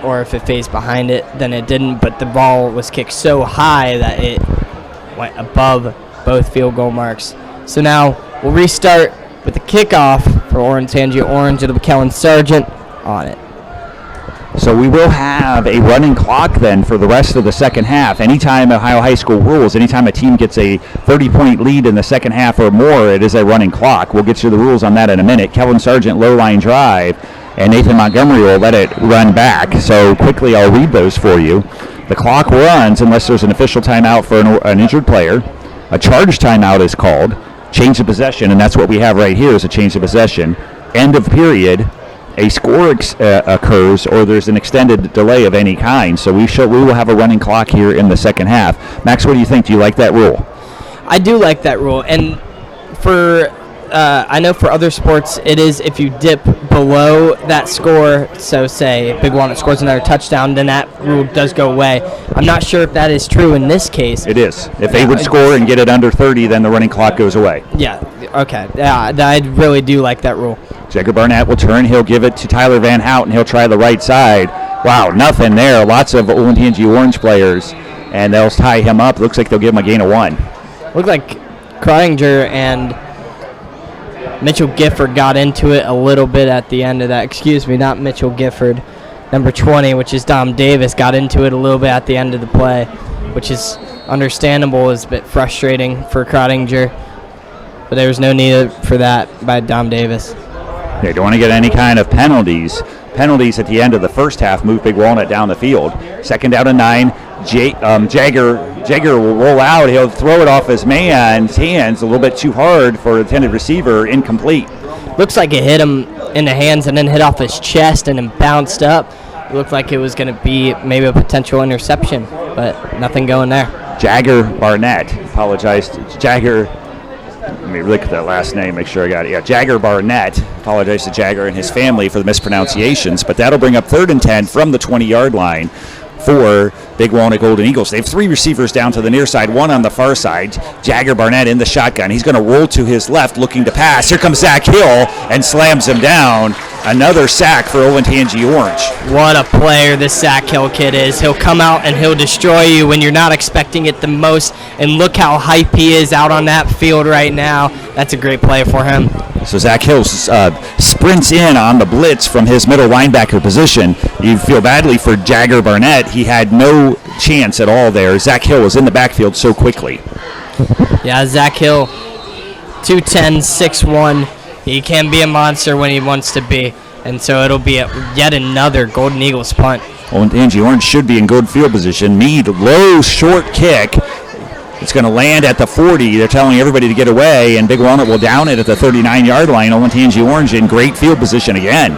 or if it phased behind it, then it didn't. But the ball was kicked so high that it went above both field goal marks. So now we'll restart with the kickoff for Olentangy Orange. It'll be Kellen Sargent on it.
So we will have a running clock then for the rest of the second half. Anytime Ohio High School rules, anytime a team gets a 30-point lead in the second half or more, it is a running clock. We'll get you the rules on that in a minute. Kellen Sargent, low line drive, and Nathan Montgomery will let it run back. So quickly I'll read those for you. The clock runs unless there's an official timeout for an injured player. A charge timeout is called. Change of possession, and that's what we have right here is a change of possession. End of period. A score occurs, or there's an extended delay of any kind. So we will have a running clock here in the second half. Max, what do you think? Do you like that rule?
I do like that rule, and I know for other sports it is if you dip below that score. So say Big Walnut scores another touchdown, then that rule does go away. I'm not sure if that is true in this case.
It is. If they would score and get it under 30, then the running clock goes away.
Yeah. Okay. Yeah, I really do like that rule.
Jagger Barnett will turn. He'll give it to Tyler Van Houten. He'll try the right side. Wow, nothing there. Lots of Olentangy Orange players, and they'll tie him up. Looks like they'll give him a gain of 1.
Looked like Crottinger and Mitchell Gifford got into it a little bit at the end of that. Excuse me, not Mitchell Gifford. Number 20, which is Dom Davis, got into it a little bit at the end of the play, which is understandable. It's a bit frustrating for Crottinger, but there was no need for that by Dom Davis.
They don't want to get any kind of penalties. Penalties at the end of the first half move Big Walnut down the field. Second down and 9. Jagger will roll out. He'll throw it off his man's hands a little bit too hard for the intended receiver. Incomplete.
Looks like it hit him in the hands and then hit off his chest and then bounced up. It looked like it was going to be maybe a potential interception, but nothing going there.
Jagger Barnett. Apologize to Jagger. Let me look at that last name, make sure I got it. Yeah, Jagger Barnett. Apologize to Jagger and his family for the mispronunciations, but that'll bring up 3rd and 10 from the 20-yard line for Big Walnut Golden Eagles. They have 3 receivers down to the near side, 1 on the far side. Jagger Barnett in the shotgun. He's going to roll to his left looking to pass. Here comes Zach Hill and slams him down. Another sack for Olentangy Orange.
What a player this Zach Hill kid is. He'll come out and he'll destroy you when you're not expecting it the most. And look how hype he is out on that field right now. That's a great play for him.
So Zach Hill sprints in on the blitz from his middle linebacker position. You feel badly for Jagger Barnett. He had no chance at all there. Zach Hill was in the backfield so quickly.
Yeah, Zach Hill, 210, 6'1". He can be a monster when he wants to be. And so it'll be yet another Golden Eagles punt.
Olentangy Orange should be in good field position. Meade, low, short kick. It's going to land at the 40. They're telling everybody to get away, and Big Walnut will down it at the 39-yard line. Olentangy Orange in great field position again.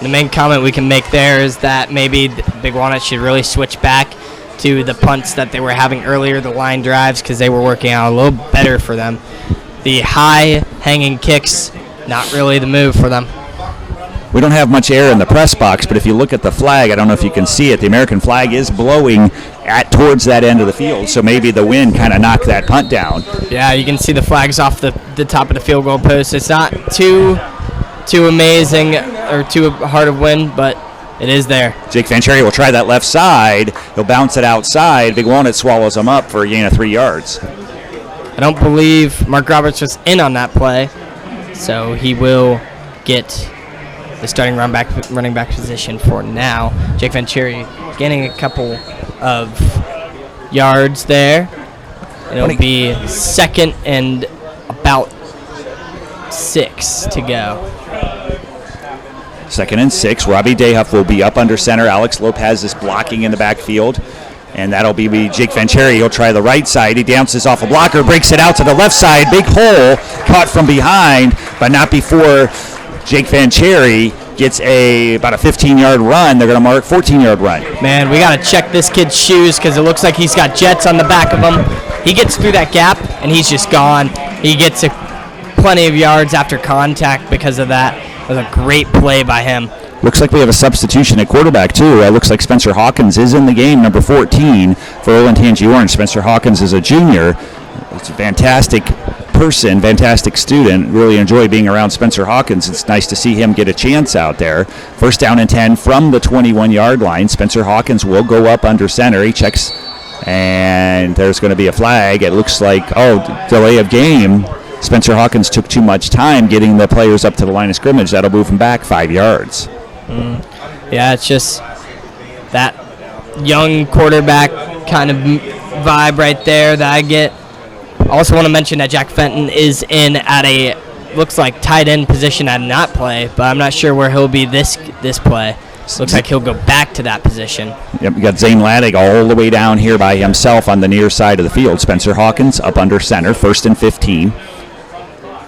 The main comment we can make there is that maybe Big Walnut should really switch back to the punts that they were having earlier, the line drives, because they were working out a little better for them. The high hanging kicks, not really the move for them.
We don't have much air in the press box, but if you look at the flag, I don't know if you can see it, the American flag is blowing towards that end of the field, so maybe the wind kind of knocked that punt down.
Yeah, you can see the flags off the top of the field goal post. It's not too amazing or too hard of wind, but it is there.
Jake Vancherry will try that left side. He'll bounce it outside. Big Walnut swallows him up for a gain of 3 yards.
I don't believe Mark Roberts was in on that play, so he will get the starting running back position for now. Jake Venturi gaining a couple of yards there. It'll be 2nd and about 6 to go.
2nd and 6. Robbie Dayhuff will be up under center. Alex Lopez is blocking in the backfield. And that'll be Jake Venturi. He'll try the right side. He bounces off a blocker, breaks it out to the left side. Big hole, caught from behind, but not before Jake Venturi gets about a 15-yard run. They're going to mark 14-yard run.
Man, we got to check this kid's shoes because it looks like he's got jets on the back of him. He gets through that gap, and he's just gone. He gets plenty of yards after contact because of that. It was a great play by him.
Looks like we have a substitution at quarterback, too. Looks like Spencer Hawkins is in the game, number 14 for Olentangy Orange. Spencer Hawkins is a junior. It's a fantastic person, fantastic student. Really enjoy being around Spencer Hawkins. It's nice to see him get a chance out there. 1st down and 10 from the 21-yard line. Spencer Hawkins will go up under center. He checks, and there's going to be a flag. It looks like, delay of game. Spencer Hawkins took too much time getting the players up to the line of scrimmage. That'll move him back 5 yards.
Yeah, it's just that young quarterback kind of vibe right there that I get. I also want to mention that Jack Fenton is in at a, looks like tight end position at not play, but I'm not sure where he'll be this play. Looks like he'll go back to that position.
Yep, we got Zane Laddig all the way down here by himself on the near side of the field. Spencer Hawkins up under center, 1st and 15.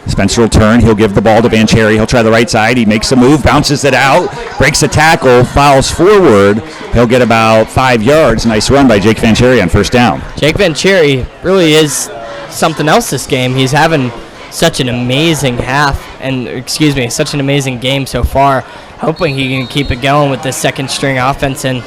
Spencer will turn. He'll give the ball to Venturi. He'll try the right side. He makes a move, bounces it out, breaks a tackle, fouls forward. He'll get about 5 yards. Nice run by Jake Venturi on 1st down.
Jake Venturi really is something else this game. He's having such an amazing such an amazing game so far. Hoping he can keep it going with this 2nd string offense. And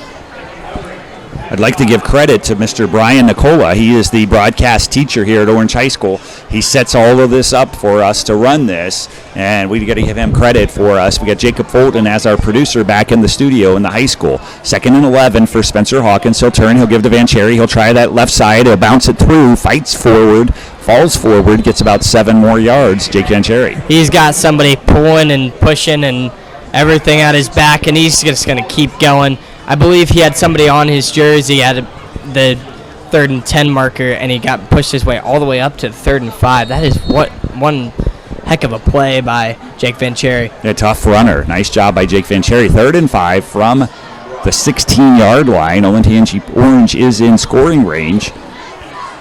I'd like to give credit to Mr. Brian Nicola. He is the broadcast teacher here at Orange High School. He sets all of this up for us to run this, and we got to give him credit for us. We got Jacob Fulton as our producer back in the studio in the high school. 2nd and 11 for Spencer Hawkins. He'll turn. He'll give to Venturi. He'll try that left side. He'll bounce it through, fights forward, falls forward, gets about 7 more yards. Jake Venturi.
He's got somebody pulling and pushing and everything at his back, and he's just going to keep going. I believe he had somebody on his jersey at the 3rd and 10 marker, and he got pushed his way all the way up to 3rd and 5. That is one heck of a play by Jake Venturi.
A tough runner. Nice job by Jake Venturi. 3rd and 5 from the 16-yard line. Olentangy Orange is in scoring range.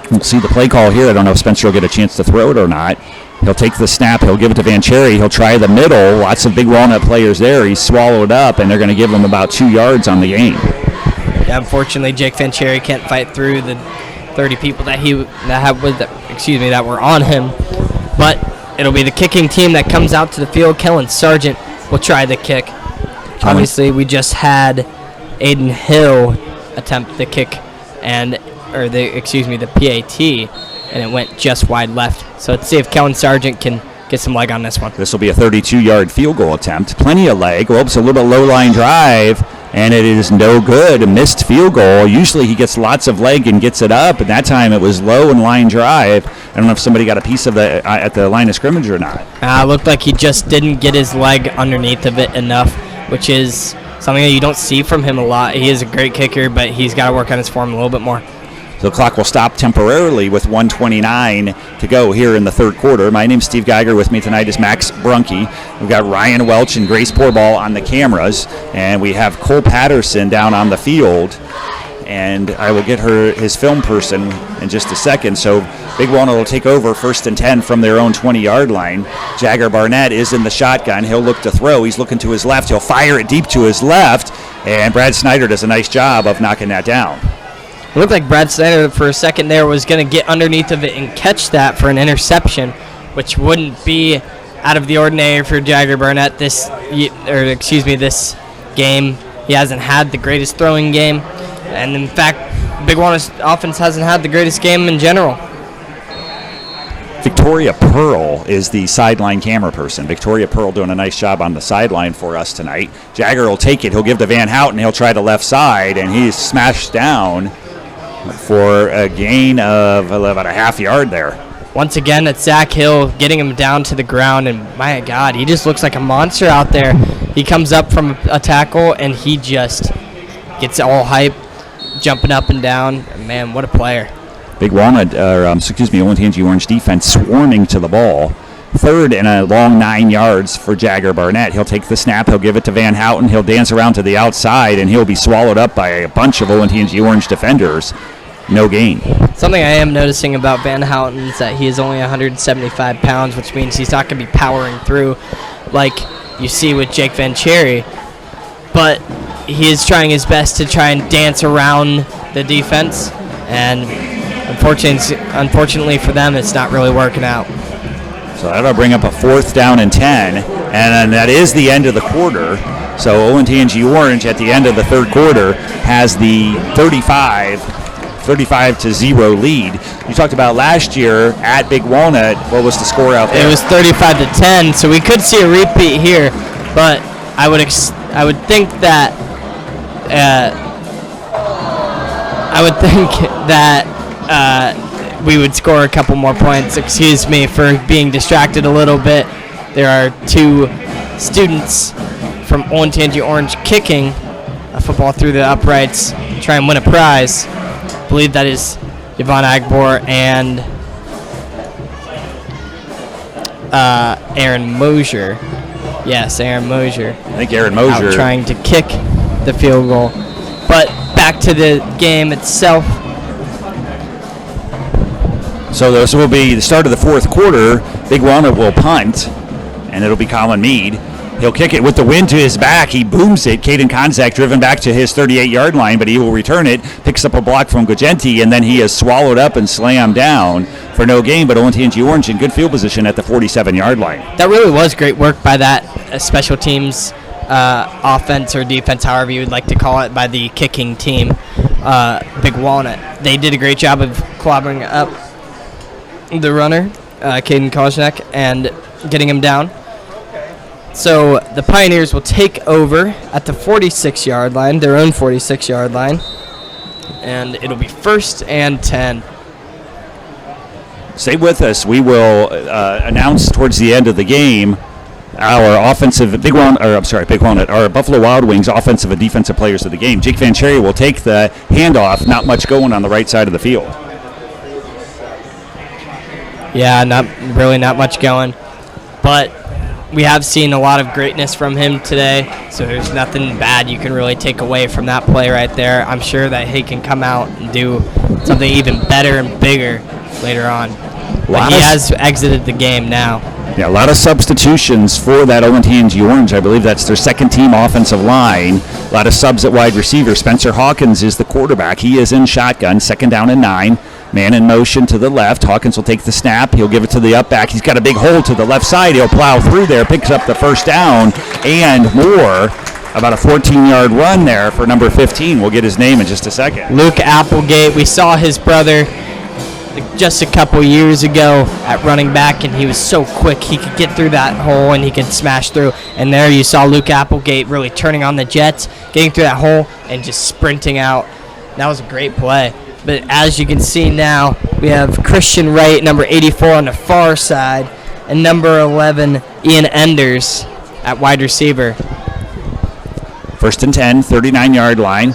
We'll see the play call here. I don't know if Spencer will get a chance to throw it or not. He'll take the snap. He'll give it to Venturi. He'll try the middle. Lots of big Walnut players there. He's swallowed up, and they're going to give him about 2 yards on the game.
Yeah, unfortunately, Jake Venturi can't fight through the 30 people that were on him. But it'll be the kicking team that comes out to the field. Kellen Sargent will try the kick. Obviously, we just had Aiden Hill attempt the kick, the PAT. And it went just wide left. So let's see if Kellen Sargent can get some leg on this one.
This will be a 32-yard field goal attempt. Plenty of leg. It's a little bit low line drive, and it is no good. A missed field goal. Usually he gets lots of leg and gets it up, and that time it was low and line drive. I don't know if somebody got a piece of the at the line of scrimmage or not.
Looked like he just didn't get his leg underneath of it enough, which is something that you don't see from him a lot. He is a great kicker, but he's got to work on his form a little bit more.
So the clock will stop temporarily with 1:29 to go here in the 3rd quarter. My name's Steve Geiger. With me tonight is Max Brunke. We've got Ryan Welch and Grace Porball on the cameras, and we have Cole Patterson down on the field. And I will get his film person in just a second. So Big Walnut will take over 1st and 10 from their own 20-yard line. Jagger Barnett is in the shotgun. He'll look to throw. He's looking to his left. He'll fire it deep to his left, and Brad Snyder does a nice job of knocking that down.
It looked like Brad Snyder for a second there was going to get underneath of it and catch that for an interception, which wouldn't be out of the ordinary for Jagger Barnett this game. He hasn't had the greatest throwing game, and in fact, Big Walnut's offense hasn't had the greatest game in general.
Victoria Pearl is the sideline camera person. Victoria Pearl doing a nice job on the sideline for us tonight. Jagger will take it. He'll give to Van Houten. He'll try the left side, and he's smashed down for a gain of about a half yard there.
once again, it's Zach Hill getting him down to the ground, and my God, he just looks like a monster out there. He comes up from a tackle, and he just gets all hype, jumping up and down. Man, what a player.
Big Walnut, Olentangy Orange defense swarming to the ball. Third and a long 9 yards for Jagger Barnett. He'll take the snap. He'll give it to Van Houten. He'll dance around to the outside, and he'll be swallowed up by a bunch of Olentangy Orange defenders. No gain.
Something I am noticing about Van Houten is that he is only 175 pounds, which means he's not going to be powering through like you see with Jake Van Cherry. But he is trying his best to try and dance around the defense, and unfortunately for them, it's not really working out.
So that'll bring up a 4th down and 10, and that is the end of the quarter. So Olentangy Orange at the end of the third quarter has the 35-0 lead. You talked about last year at Big Walnut. What was the score out there?
It was 35-10, so we could see a repeat here, but I would think that we would score a couple more points. Excuse me for being distracted a little bit. There are 2 students from Olentangy Orange kicking a football through the uprights to try and win a prize. I believe that is Yvonne Agbor and Aaron Mosier. Yes, Aaron Mosier.
I think Aaron Mosier
out trying to kick the field goal. But back to the game itself.
So this will be the start of the fourth quarter. Big Walnut will punt, and it'll be Colin Mead. He'll kick it with the wind to his back. He booms it. Caden Konzak driven back to his 38-yard line, but he will return it, picks up a block from Gugenti, and then he is swallowed up and slammed down for no gain, but Olentangy Orange in good field position at the 47-yard line.
That really was great work by that special teams offense or defense, however you would like to call it, by the kicking team, Big Walnut. They did a great job of clobbering up the runner, Caden Konzak, and getting him down. So the Pioneers will take over at the 46-yard line, their own 46-yard line, and it'll be 1st and 10.
Stay with us. We will announce towards the end of the game our Big Walnut, our Buffalo Wild Wings offensive and defensive players of the game. Jake Van Cherry will take the handoff. Not much going on the right side of the field.
Yeah, not much going, but we have seen a lot of greatness from him today, so there's nothing bad you can really take away from that play right there. I'm sure that he can come out and do something even better and bigger later on. But he has exited the game now.
Yeah, a lot of substitutions for that Olentangy Orange. I believe that's their second-team offensive line. A lot of subs at wide receiver. Spencer Hawkins is the quarterback. He is in shotgun, 2nd down and 9. Man in motion to the left. Hawkins will take the snap. He'll give it to the up back. He's got a big hole to the left side. He'll plow through there, picks up the 1st down and more. About a 14-yard run there for number 15. We'll get his name in just a second.
Luke Applegate. We saw his brother just a couple years ago at running back, and he was so quick. He could get through that hole, and he could smash through. And there you saw Luke Applegate really turning on the jets, getting through that hole, and just sprinting out. That was a great play. But as you can see now, we have Christian Wright, number 84, on the far side, and number 11, Ian Enders, at wide receiver.
1st and 10, 39-yard line.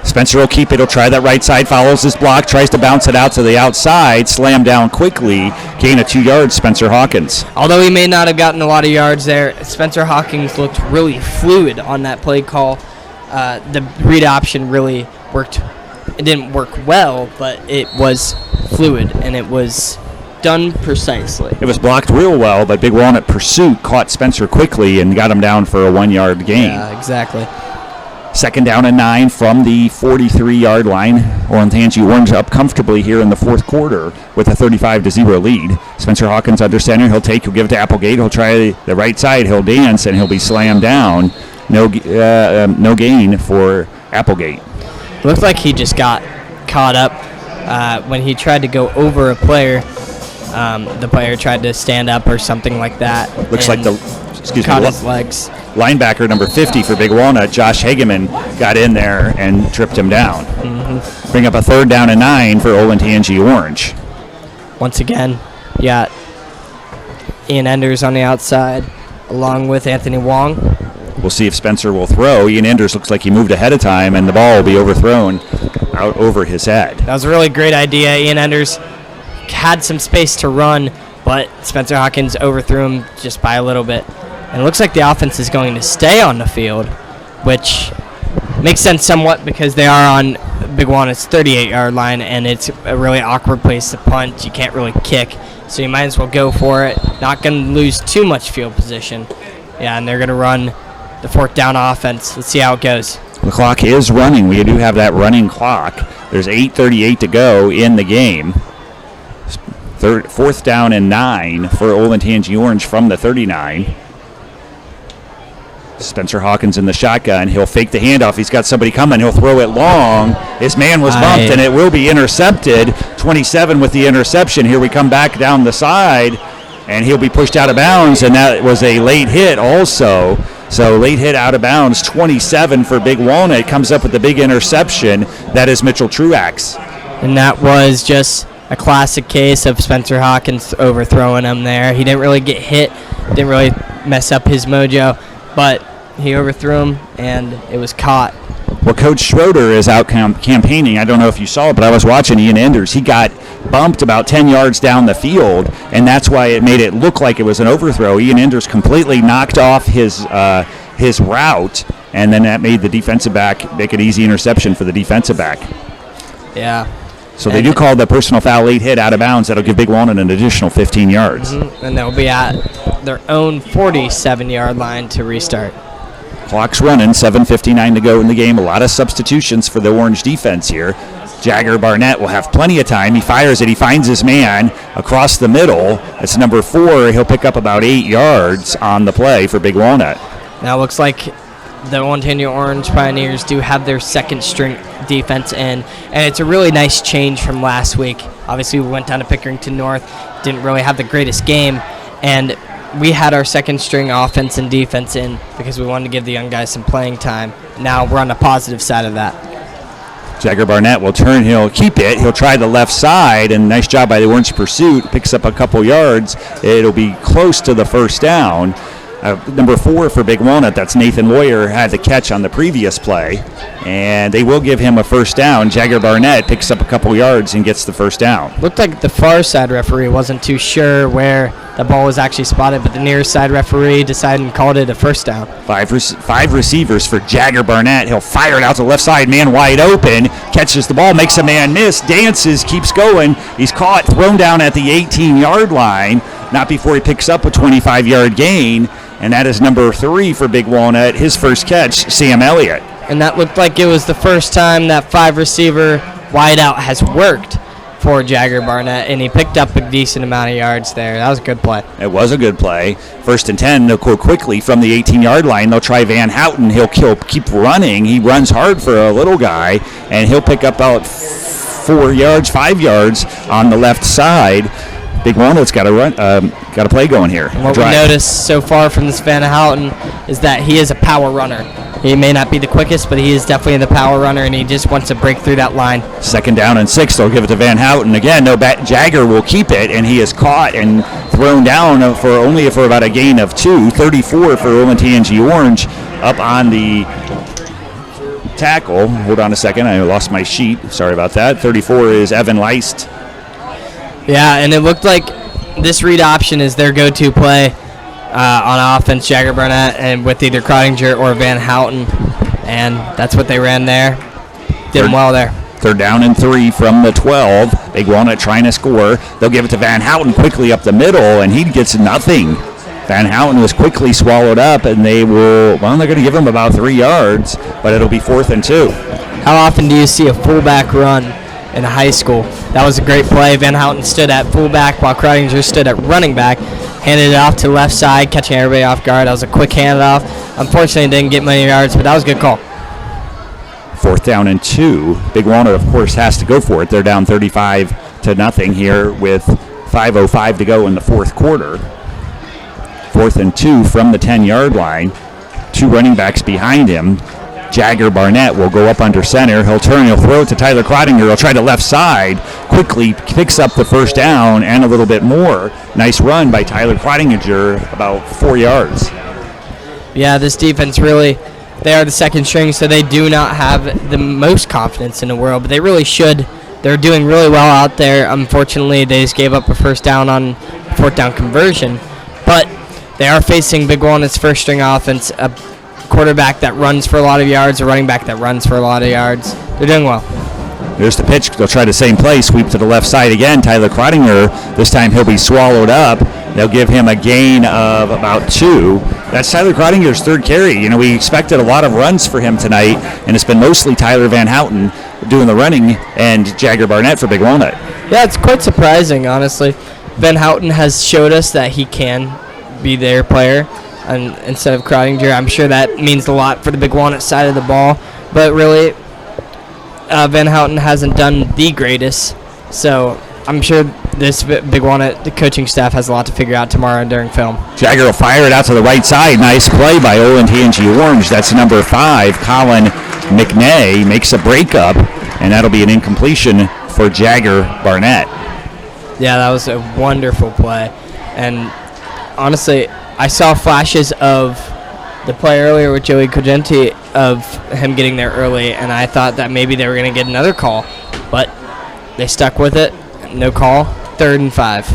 Spencer will keep it. He'll try that right side, follows his block, tries to bounce it out to the outside, slam down quickly, gain of 2 yards, Spencer Hawkins.
Although he may not have gotten a lot of yards there, Spencer Hawkins looked really fluid on that play call. The read option really worked. It didn't work well, but it was fluid, and it was done precisely.
It was blocked real well, but Big Walnut pursuit caught Spencer quickly and got him down for a 1-yard gain.
Yeah, exactly.
2nd down and 9 from the 43-yard line. Olentangy Orange up comfortably here in the fourth quarter with a 35-0 lead. Spencer Hawkins under center. He'll give it to Applegate. He'll try the right side. He'll dance, and he'll be slammed down. No gain for Applegate.
Looked like he just got caught up when he tried to go over a player. The player tried to stand up or something like that.
Looks like
caught his legs.
Linebacker number 50 for Big Walnut, Josh Hageman, got in there and tripped him down.
Mm-hmm.
Bring up a 3rd down and 9 for Olentangy Orange.
Once again, You got Ian Enders on the outside, along with Anthony Wong.
We'll see if Spencer will throw. Ian Enders looks like he moved ahead of time, and the ball will be overthrown out over his head.
That was a really great idea. Ian Enders had some space to run, but Spencer Hawkins overthrew him just by a little bit. And it looks like the offense is going to stay on the field, which makes sense somewhat because they are on Big Walnut's 38-yard line, and it's a really awkward place to punt. You can't really kick, so you might as well go for it. Not going to lose too much field position. Yeah, and they're going to run the fourth down offense. Let's see how it goes.
The clock is running. We do have that running clock. There's 8:38 to go in the game. Fourth down and 9 for Olentangy Orange from the 39. Spencer Hawkins in the shotgun. He'll fake the handoff. He's got somebody coming. He'll throw it long. His man was bumped, and it will be intercepted. 27 with the interception. Here we come back down the side, and he'll be pushed out of bounds, and that was a late hit also. So late hit out of bounds, 27 for Big Walnut. Comes up with the big interception. That is Mitchell Truax.
And that was just a classic case of Spencer Hawkins overthrowing him there. He didn't really get hit, didn't really mess up his mojo, but he overthrew him, and it was caught.
Well, Coach Schroeder is out campaigning. I don't know if you saw it, but I was watching Ian Enders. He got bumped about 10 yards down the field, and that's why it made it look like it was an overthrow. Ian Enders completely knocked off his route, and then that made the defensive back make an easy interception for the defensive back.
Yeah.
So they do call the personal foul late hit out of bounds. That'll give Big Walnut an additional 15 yards.
Mm-hmm. And they'll be at their own 47-yard line to restart.
Clock's running, 7:59 to go in the game. A lot of substitutions for the Orange defense here. Jagger Barnett will have plenty of time. He fires it. He finds his man across the middle. That's number 4. He'll pick up about 8 yards on the play for Big Walnut.
Now it looks like the Olentangy Orange Pioneers do have their second string defense in, and it's a really nice change from last week. Obviously, we went down to Pickerington North, didn't really have the greatest game, and we had our second string offense and defense in because we wanted to give the young guys some playing time. Now we're on the positive side of that.
Jagger Barnett will turn. He'll keep it. He'll try the left side, and nice job by the Orange Pursuit. Picks up a couple yards. It'll be close to the first down. Number 4 for Big Walnut, that's Nathan Moyer, had the catch on the previous play, and they will give him a first down. Jagger Barnett picks up a couple yards and gets the first down.
Looked like the far side referee wasn't too sure where the ball was actually spotted, but the near side referee decided and called it a first down.
Five receivers for Jagger Barnett. He'll fire it out to the left side, man wide open, catches the ball, makes a man miss, dances, keeps going. He's caught, thrown down at the 18-yard line, not before he picks up a 25-yard gain. And that is number 3 for Big Walnut, his first catch, Sam Elliott.
And that looked like it was the first time that 5-receiver wideout has worked for Jagger Barnett, and he picked up a decent amount of yards there. That was a good play.
It was a good play. 1st and 10, they'll go quickly from the 18-yard line. They'll try Van Houten. He'll keep running. He runs hard for a little guy, and he'll pick up about 5 yards on the left side. Big Walnut's got a play going here.
And what we noticed so far from this Van Houten is that he is a power runner. He may not be the quickest, but he is definitely the power runner, and he just wants to break through that line. 2nd
down and 6. They'll give it to Van Houten. Again, Jagger will keep it, and he is caught and thrown down for about a gain of 2. 34 for Olentangy Orange up on the tackle. Hold on a second. I lost my sheet. Sorry about that. 34 is Evan Leist.
Yeah, and it looked like this read option is their go-to play on offense, Jagger Barnett, and with either Crottinger or Van Houten, and that's what they ran there. Did them well there.
3rd down and 3 from the 12. Big Walnut trying to score. They'll give it to Van Houten quickly up the middle, and he gets nothing. Van Houten was quickly swallowed up, and they're going to give him about 3 yards, but it'll be 4th and 2.
How often do you see a fullback run in high school? That was a great play. Van Houten stood at fullback while Crottinger stood at running back. Handed it off to the left side, catching everybody off guard. That was a quick handoff. Unfortunately, didn't get many yards, but that was a good call.
4th down and 2. Big Walnut, of course, has to go for it. They're down 35-0 here with 5:05 to go in the 4th quarter. 4th and 2 from the 10-yard line. 2 running backs behind him. Jagger Barnett will go up under center. He'll turn. He'll throw it to Tyler Crottinger. He'll try the left side. quickly picks up the first down and a little bit more. Nice run by Tyler Clottinger, about 4 yards.
Yeah, this defense really, they are the second string, so they do not have the most confidence in the world, but they really should. They're doing really well out there. Unfortunately, they just gave up a first down on fourth down conversion, but they are facing Big Walnut's first string offense, a quarterback that runs for a lot of yards, a running back that runs for a lot of yards. They're doing well.
There's the pitch. They'll try the same play. Sweep to the left side again. Tyler Clottinger. This time he'll be swallowed up. They'll give him a gain of about 2. That's Tyler Clottinger's third carry. You know, we expected a lot of runs for him tonight, and it's been mostly Tyler Van Houten doing the running and Jagger Barnett for Big Walnut.
Yeah, it's quite surprising, honestly. Van Houten has showed us that he can be their player and instead of Clottinger. I'm sure that means a lot for the Big Walnut side of the ball, but really, Van Houten hasn't done the greatest, so I'm sure this Big Walnut the coaching staff has a lot to figure out tomorrow during film.
Jagger will fire it out to the right side. Nice play by ONTNG Orange. That's number 5, Colin McNay, makes a breakup, and that'll be an incompletion for Jagger Barnett.
Yeah, that was a wonderful play, and honestly, I saw flashes of the play earlier with Joey Cogenti of him getting there early, and I thought that maybe they were going to get another call, but they stuck with it. No call. 3rd and 5.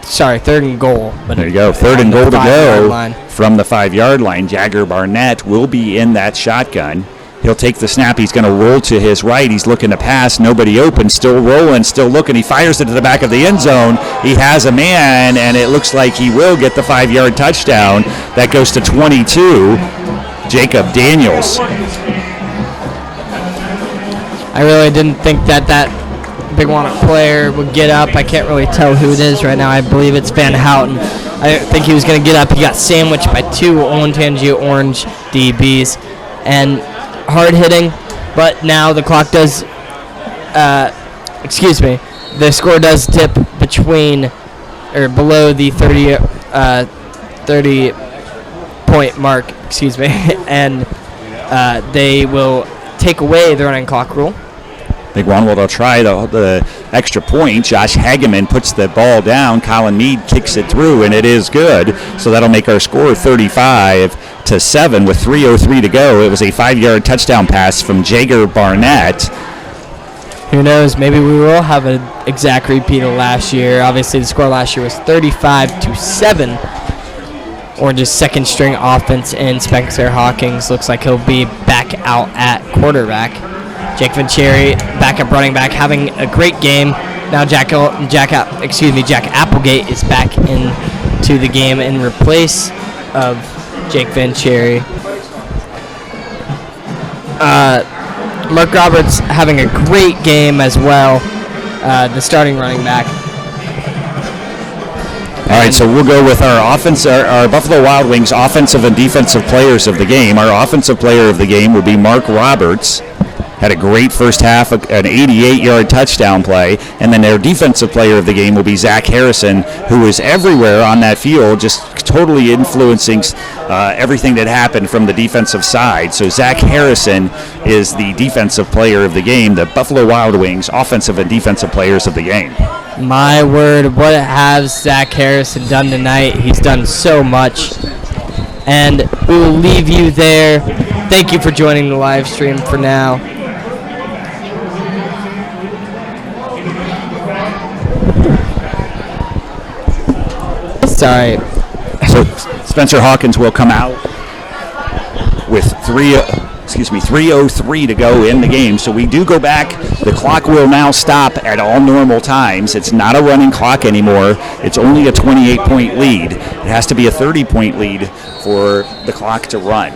Sorry, 3rd and goal. But
there you go. 3rd and goal to go from the 5-yard line. Jagger Barnett will be in that shotgun. He'll take the snap. He's going to roll to his right. He's looking to pass. Nobody open. Still rolling. Still looking. He fires it to the back of the end zone. He has a man, and it looks like he will get the 5-yard touchdown. That goes to 22. Jacob Daniels.
I really didn't think that Big Walnut player would get up. I can't really tell who it is right now. I believe it's Van Houten. I didn't think he was going to get up. He got sandwiched by 2 Olentangy Orange DBs. And hard hitting, but now the clock does, the score does dip between, or below the 30 point mark, and they will take away the running clock rule.
Big one. Well, they'll try the extra point. Josh Hageman puts the ball down. Colin Mead kicks it through, and it is good. So that'll make our score 35-7 with 3:03 to go. It was a 5-yard touchdown pass from Jagger Barnett.
Who knows? Maybe we will have an exact repeat of last year. Obviously, the score last year was 35-7. Orange's second string offense in Spencer Hawkins looks like he'll be back out at quarterback. Jake Vincherry, backup running back, having a great game. Now Jack Applegate is back into the game in replace of Jake Vincherry. Mark Roberts having a great game as well, the starting running back.
All right, so we'll go with our our Buffalo Wild Wings offensive and defensive players of the game. Our offensive player of the game will be Mark Roberts. Had a great first half, an 88-yard touchdown play. And then their defensive player of the game will be Zach Harrison, who is everywhere on that field, just totally influencing everything that happened from the defensive side. So Zach Harrison is the defensive player of the game, the Buffalo Wild Wings offensive and defensive players of the game.
My word, what has Zach Harrison done tonight? He's done so much. And we will leave you there. Thank you for joining the live stream for now. Sorry.
So Spencer Hawkins will come out with 3:03 to go in the game. So we do go back. The clock will now stop at all normal times. It's not a running clock anymore. It's only a 28-point lead. It has to be a 30-point lead for the clock to run.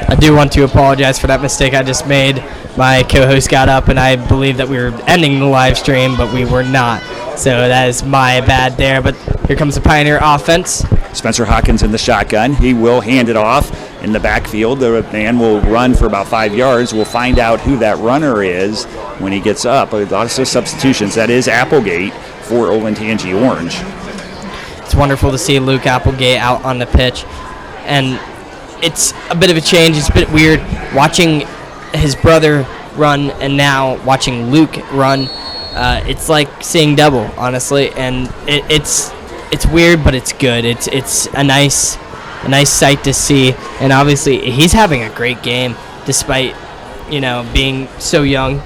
I do want to apologize for that mistake I just made. My co-host got up, and I believe that we were ending the live stream, but we were not. So that is my bad there. But here comes the Pioneer offense.
Spencer Hawkins in the shotgun. He will hand it off in the backfield. The man will run for about 5 yards. We'll find out who that runner is when he gets up. A lot of substitutions. That is Applegate for Olentangy Orange.
It's wonderful to see Luke Applegate out on the pitch. And it's a bit of a change. It's a bit weird watching his brother run and now watching Luke run. it's like seeing double, honestly, and it's weird, but it's good. It's a nice sight to see, and obviously he's having a great game despite being so young.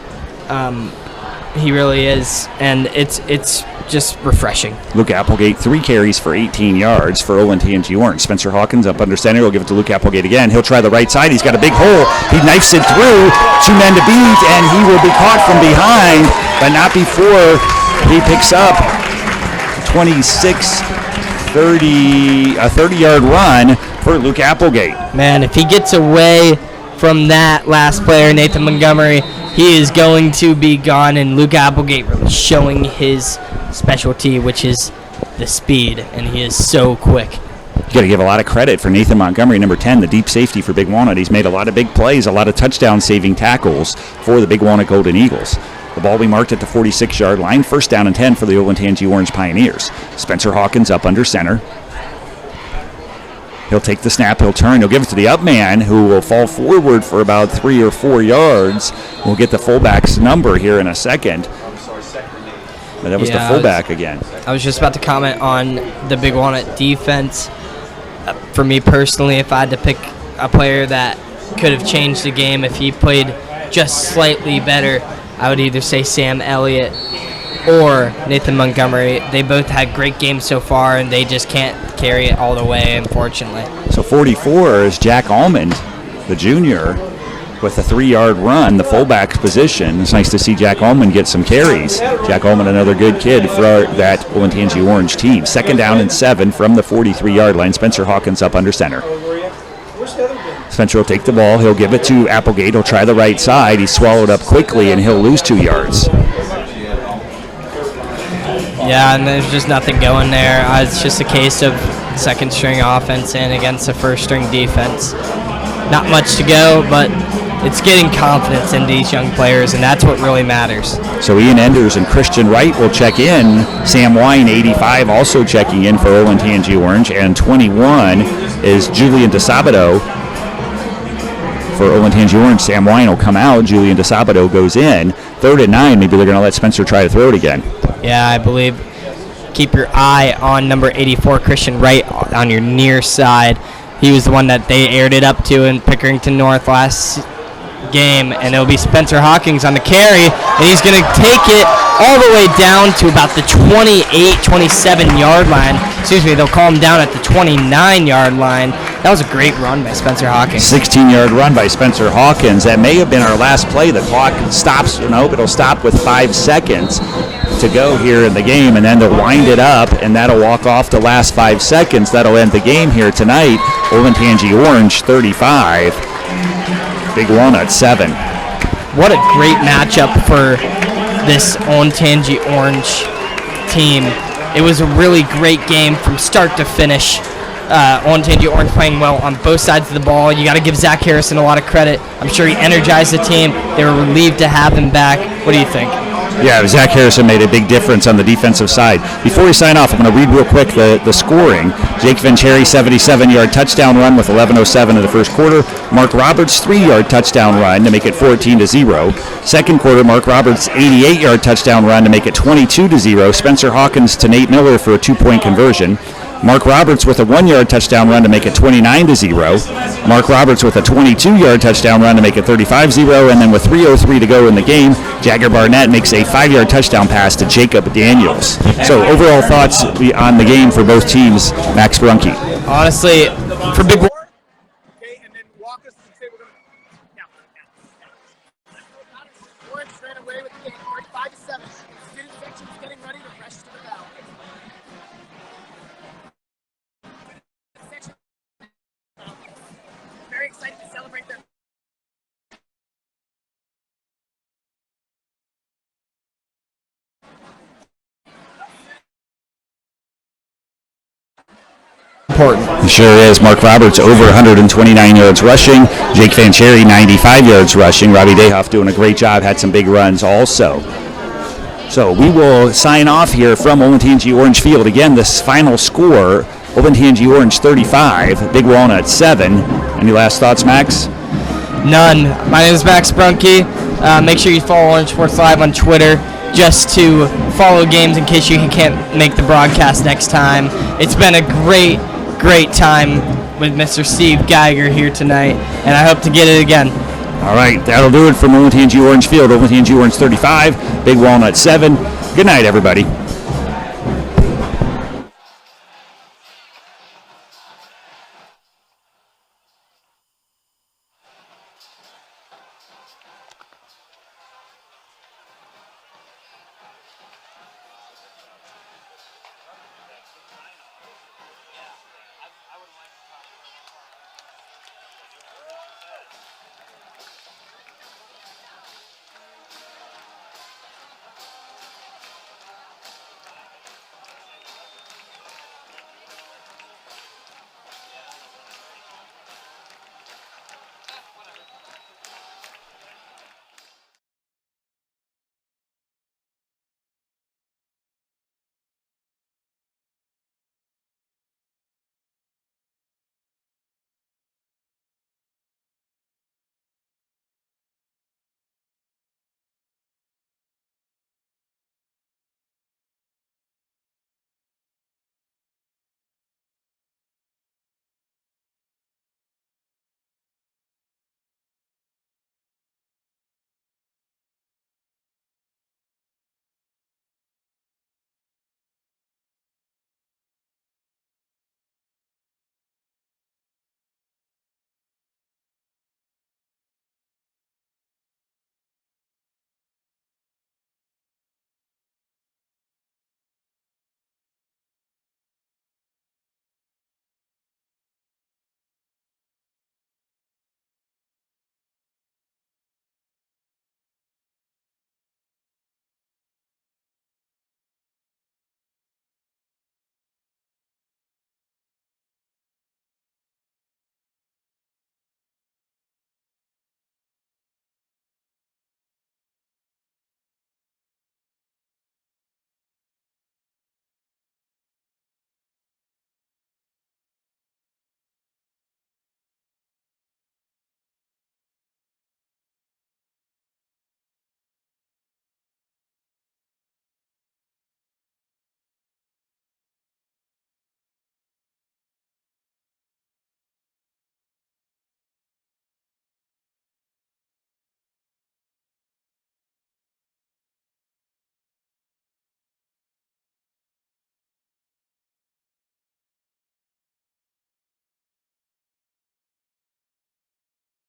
He really is, and it's just refreshing.
Luke Applegate, 3 carries for 18 yards for Olentangy Orange. Spencer Hawkins up under center. He'll give it to Luke Applegate again. He'll try the right side. He's got a big hole. He knifes it through. 2 men to beat, and he will be caught from behind, but not before he picks up a 30-yard run for Luke Applegate.
Man, if he gets away from that last player, Nathan Montgomery, he is going to be gone, and Luke Applegate really showing his specialty, which is the speed, and he is so quick.
You got to give a lot of credit for Nathan Montgomery, number 10, the deep safety for Big Walnut. He's made a lot of big plays, a lot of touchdown-saving tackles for the Big Walnut Golden Eagles. The ball will be marked at the 46-yard line, 1st down and 10 for the Olentangy Orange Pioneers. Spencer Hawkins up under center. He'll take the snap, he'll turn, he'll give it to the up man, who will fall forward for about 3 or 4 yards. We'll get the fullback's number here in a second. But that was the fullback again.
I was just about to comment on the Big Walnut defense. For me personally, if I had to pick a player that could have changed the game if he played just slightly better, I would either say Sam Elliott or Nathan Montgomery. They both had great games so far, and they just can't carry it all the way, unfortunately.
So 44 is Jack Almond, the junior, with a 3-yard run, the fullback position. It's nice to see Jack Almond get some carries. Jack Almond, another good kid for that Olentangy Orange team. 2nd down and 7 from the 43-yard line. Spencer Hawkins up under center. Spencer will take the ball. He'll give it to Applegate. He'll try the right side. He's swallowed up quickly, and he'll lose 2 yards.
Yeah, and there's just nothing going there. It's just a case of second-string offense and against the first-string defense. Not much to go, but it's getting confidence in these young players, and that's what really matters.
So Ian Enders and Christian Wright will check in. Sam Wine, 85, also checking in for Olentangy Orange, and 21 is Julian DeSabato for Olentangy Orange. Sam Wine will come out. Julian DeSabato goes in. 3rd and 9. Maybe they're going to let Spencer try to throw it again.
Yeah, I believe. Keep your eye on number 84, Christian Wright, on your near side. He was the one that they aired it up to in Pickerington North last game, and it'll be Spencer Hawkins on the carry, and he's going to take it all the way down to about the 27-yard line. Excuse me, they'll call him down at the 29-yard line. That was a great run by Spencer Hawkins.
16-yard run by Spencer Hawkins. That may have been our last play. The clock stops. Nope, it'll stop with 5 seconds to go here in the game, and then they'll wind it up, and that'll walk off the last 5 seconds. That'll end the game here tonight. Olentangy Orange 35, Big Walnut 7.
What a great matchup for this Olentangy Orange team. It was a really great game from start to finish. Olentangy Orange playing well on both sides of the ball. You got to give Zach Harrison a lot of credit. I'm sure he energized the team. They were relieved to have him back. What do you think?
Yeah, Zach Harrison made a big difference on the defensive side. Before we sign off, I'm going to read real quick the scoring. Jake Venturi, 77-yard touchdown run with 11:07 in the first quarter. Mark Roberts, 3-yard touchdown run to make it 14-0. Second quarter, Mark Roberts, 88-yard touchdown run to make it 22-0. Spencer Hawkins to Nate Miller for a 2-point conversion. Mark Roberts with a 1-yard touchdown run to make it 29-0. Mark Roberts with a 22-yard touchdown run to make it 35-0. And then with 3:03 to go in the game, Jagger Barnett makes a 5-yard touchdown pass to Jacob Daniels. So overall thoughts on the game for both teams, Max Brunke.
Honestly, for Big
Okay, and then walk us and say we're going to. Now. Orange ran away with the game, 35-7. Student section is getting ready to rush to the bell. Section. Very excited to celebrate their.
important.
It sure is. Mark Roberts over 129 yards rushing. Jake Venturi 95 yards rushing. Robbie Dayhoff doing a great job. Had some big runs also. So we will sign off here from Olentangy Orange Field. Again, this final score, Olentangy Orange 35, Big Walnut 7. Any last thoughts, Max?
None. My name is Max Brunke. Make sure you follow Orange Sports Live on Twitter. just to follow games in case you can't make the broadcast next time. It's been a great time with Mr. Steve Geiger here tonight, and I hope to get it again.
All right, that'll do it from Olentangy Orange Field. Olentangy Orange 35, Big Walnut 7. Good night, everybody.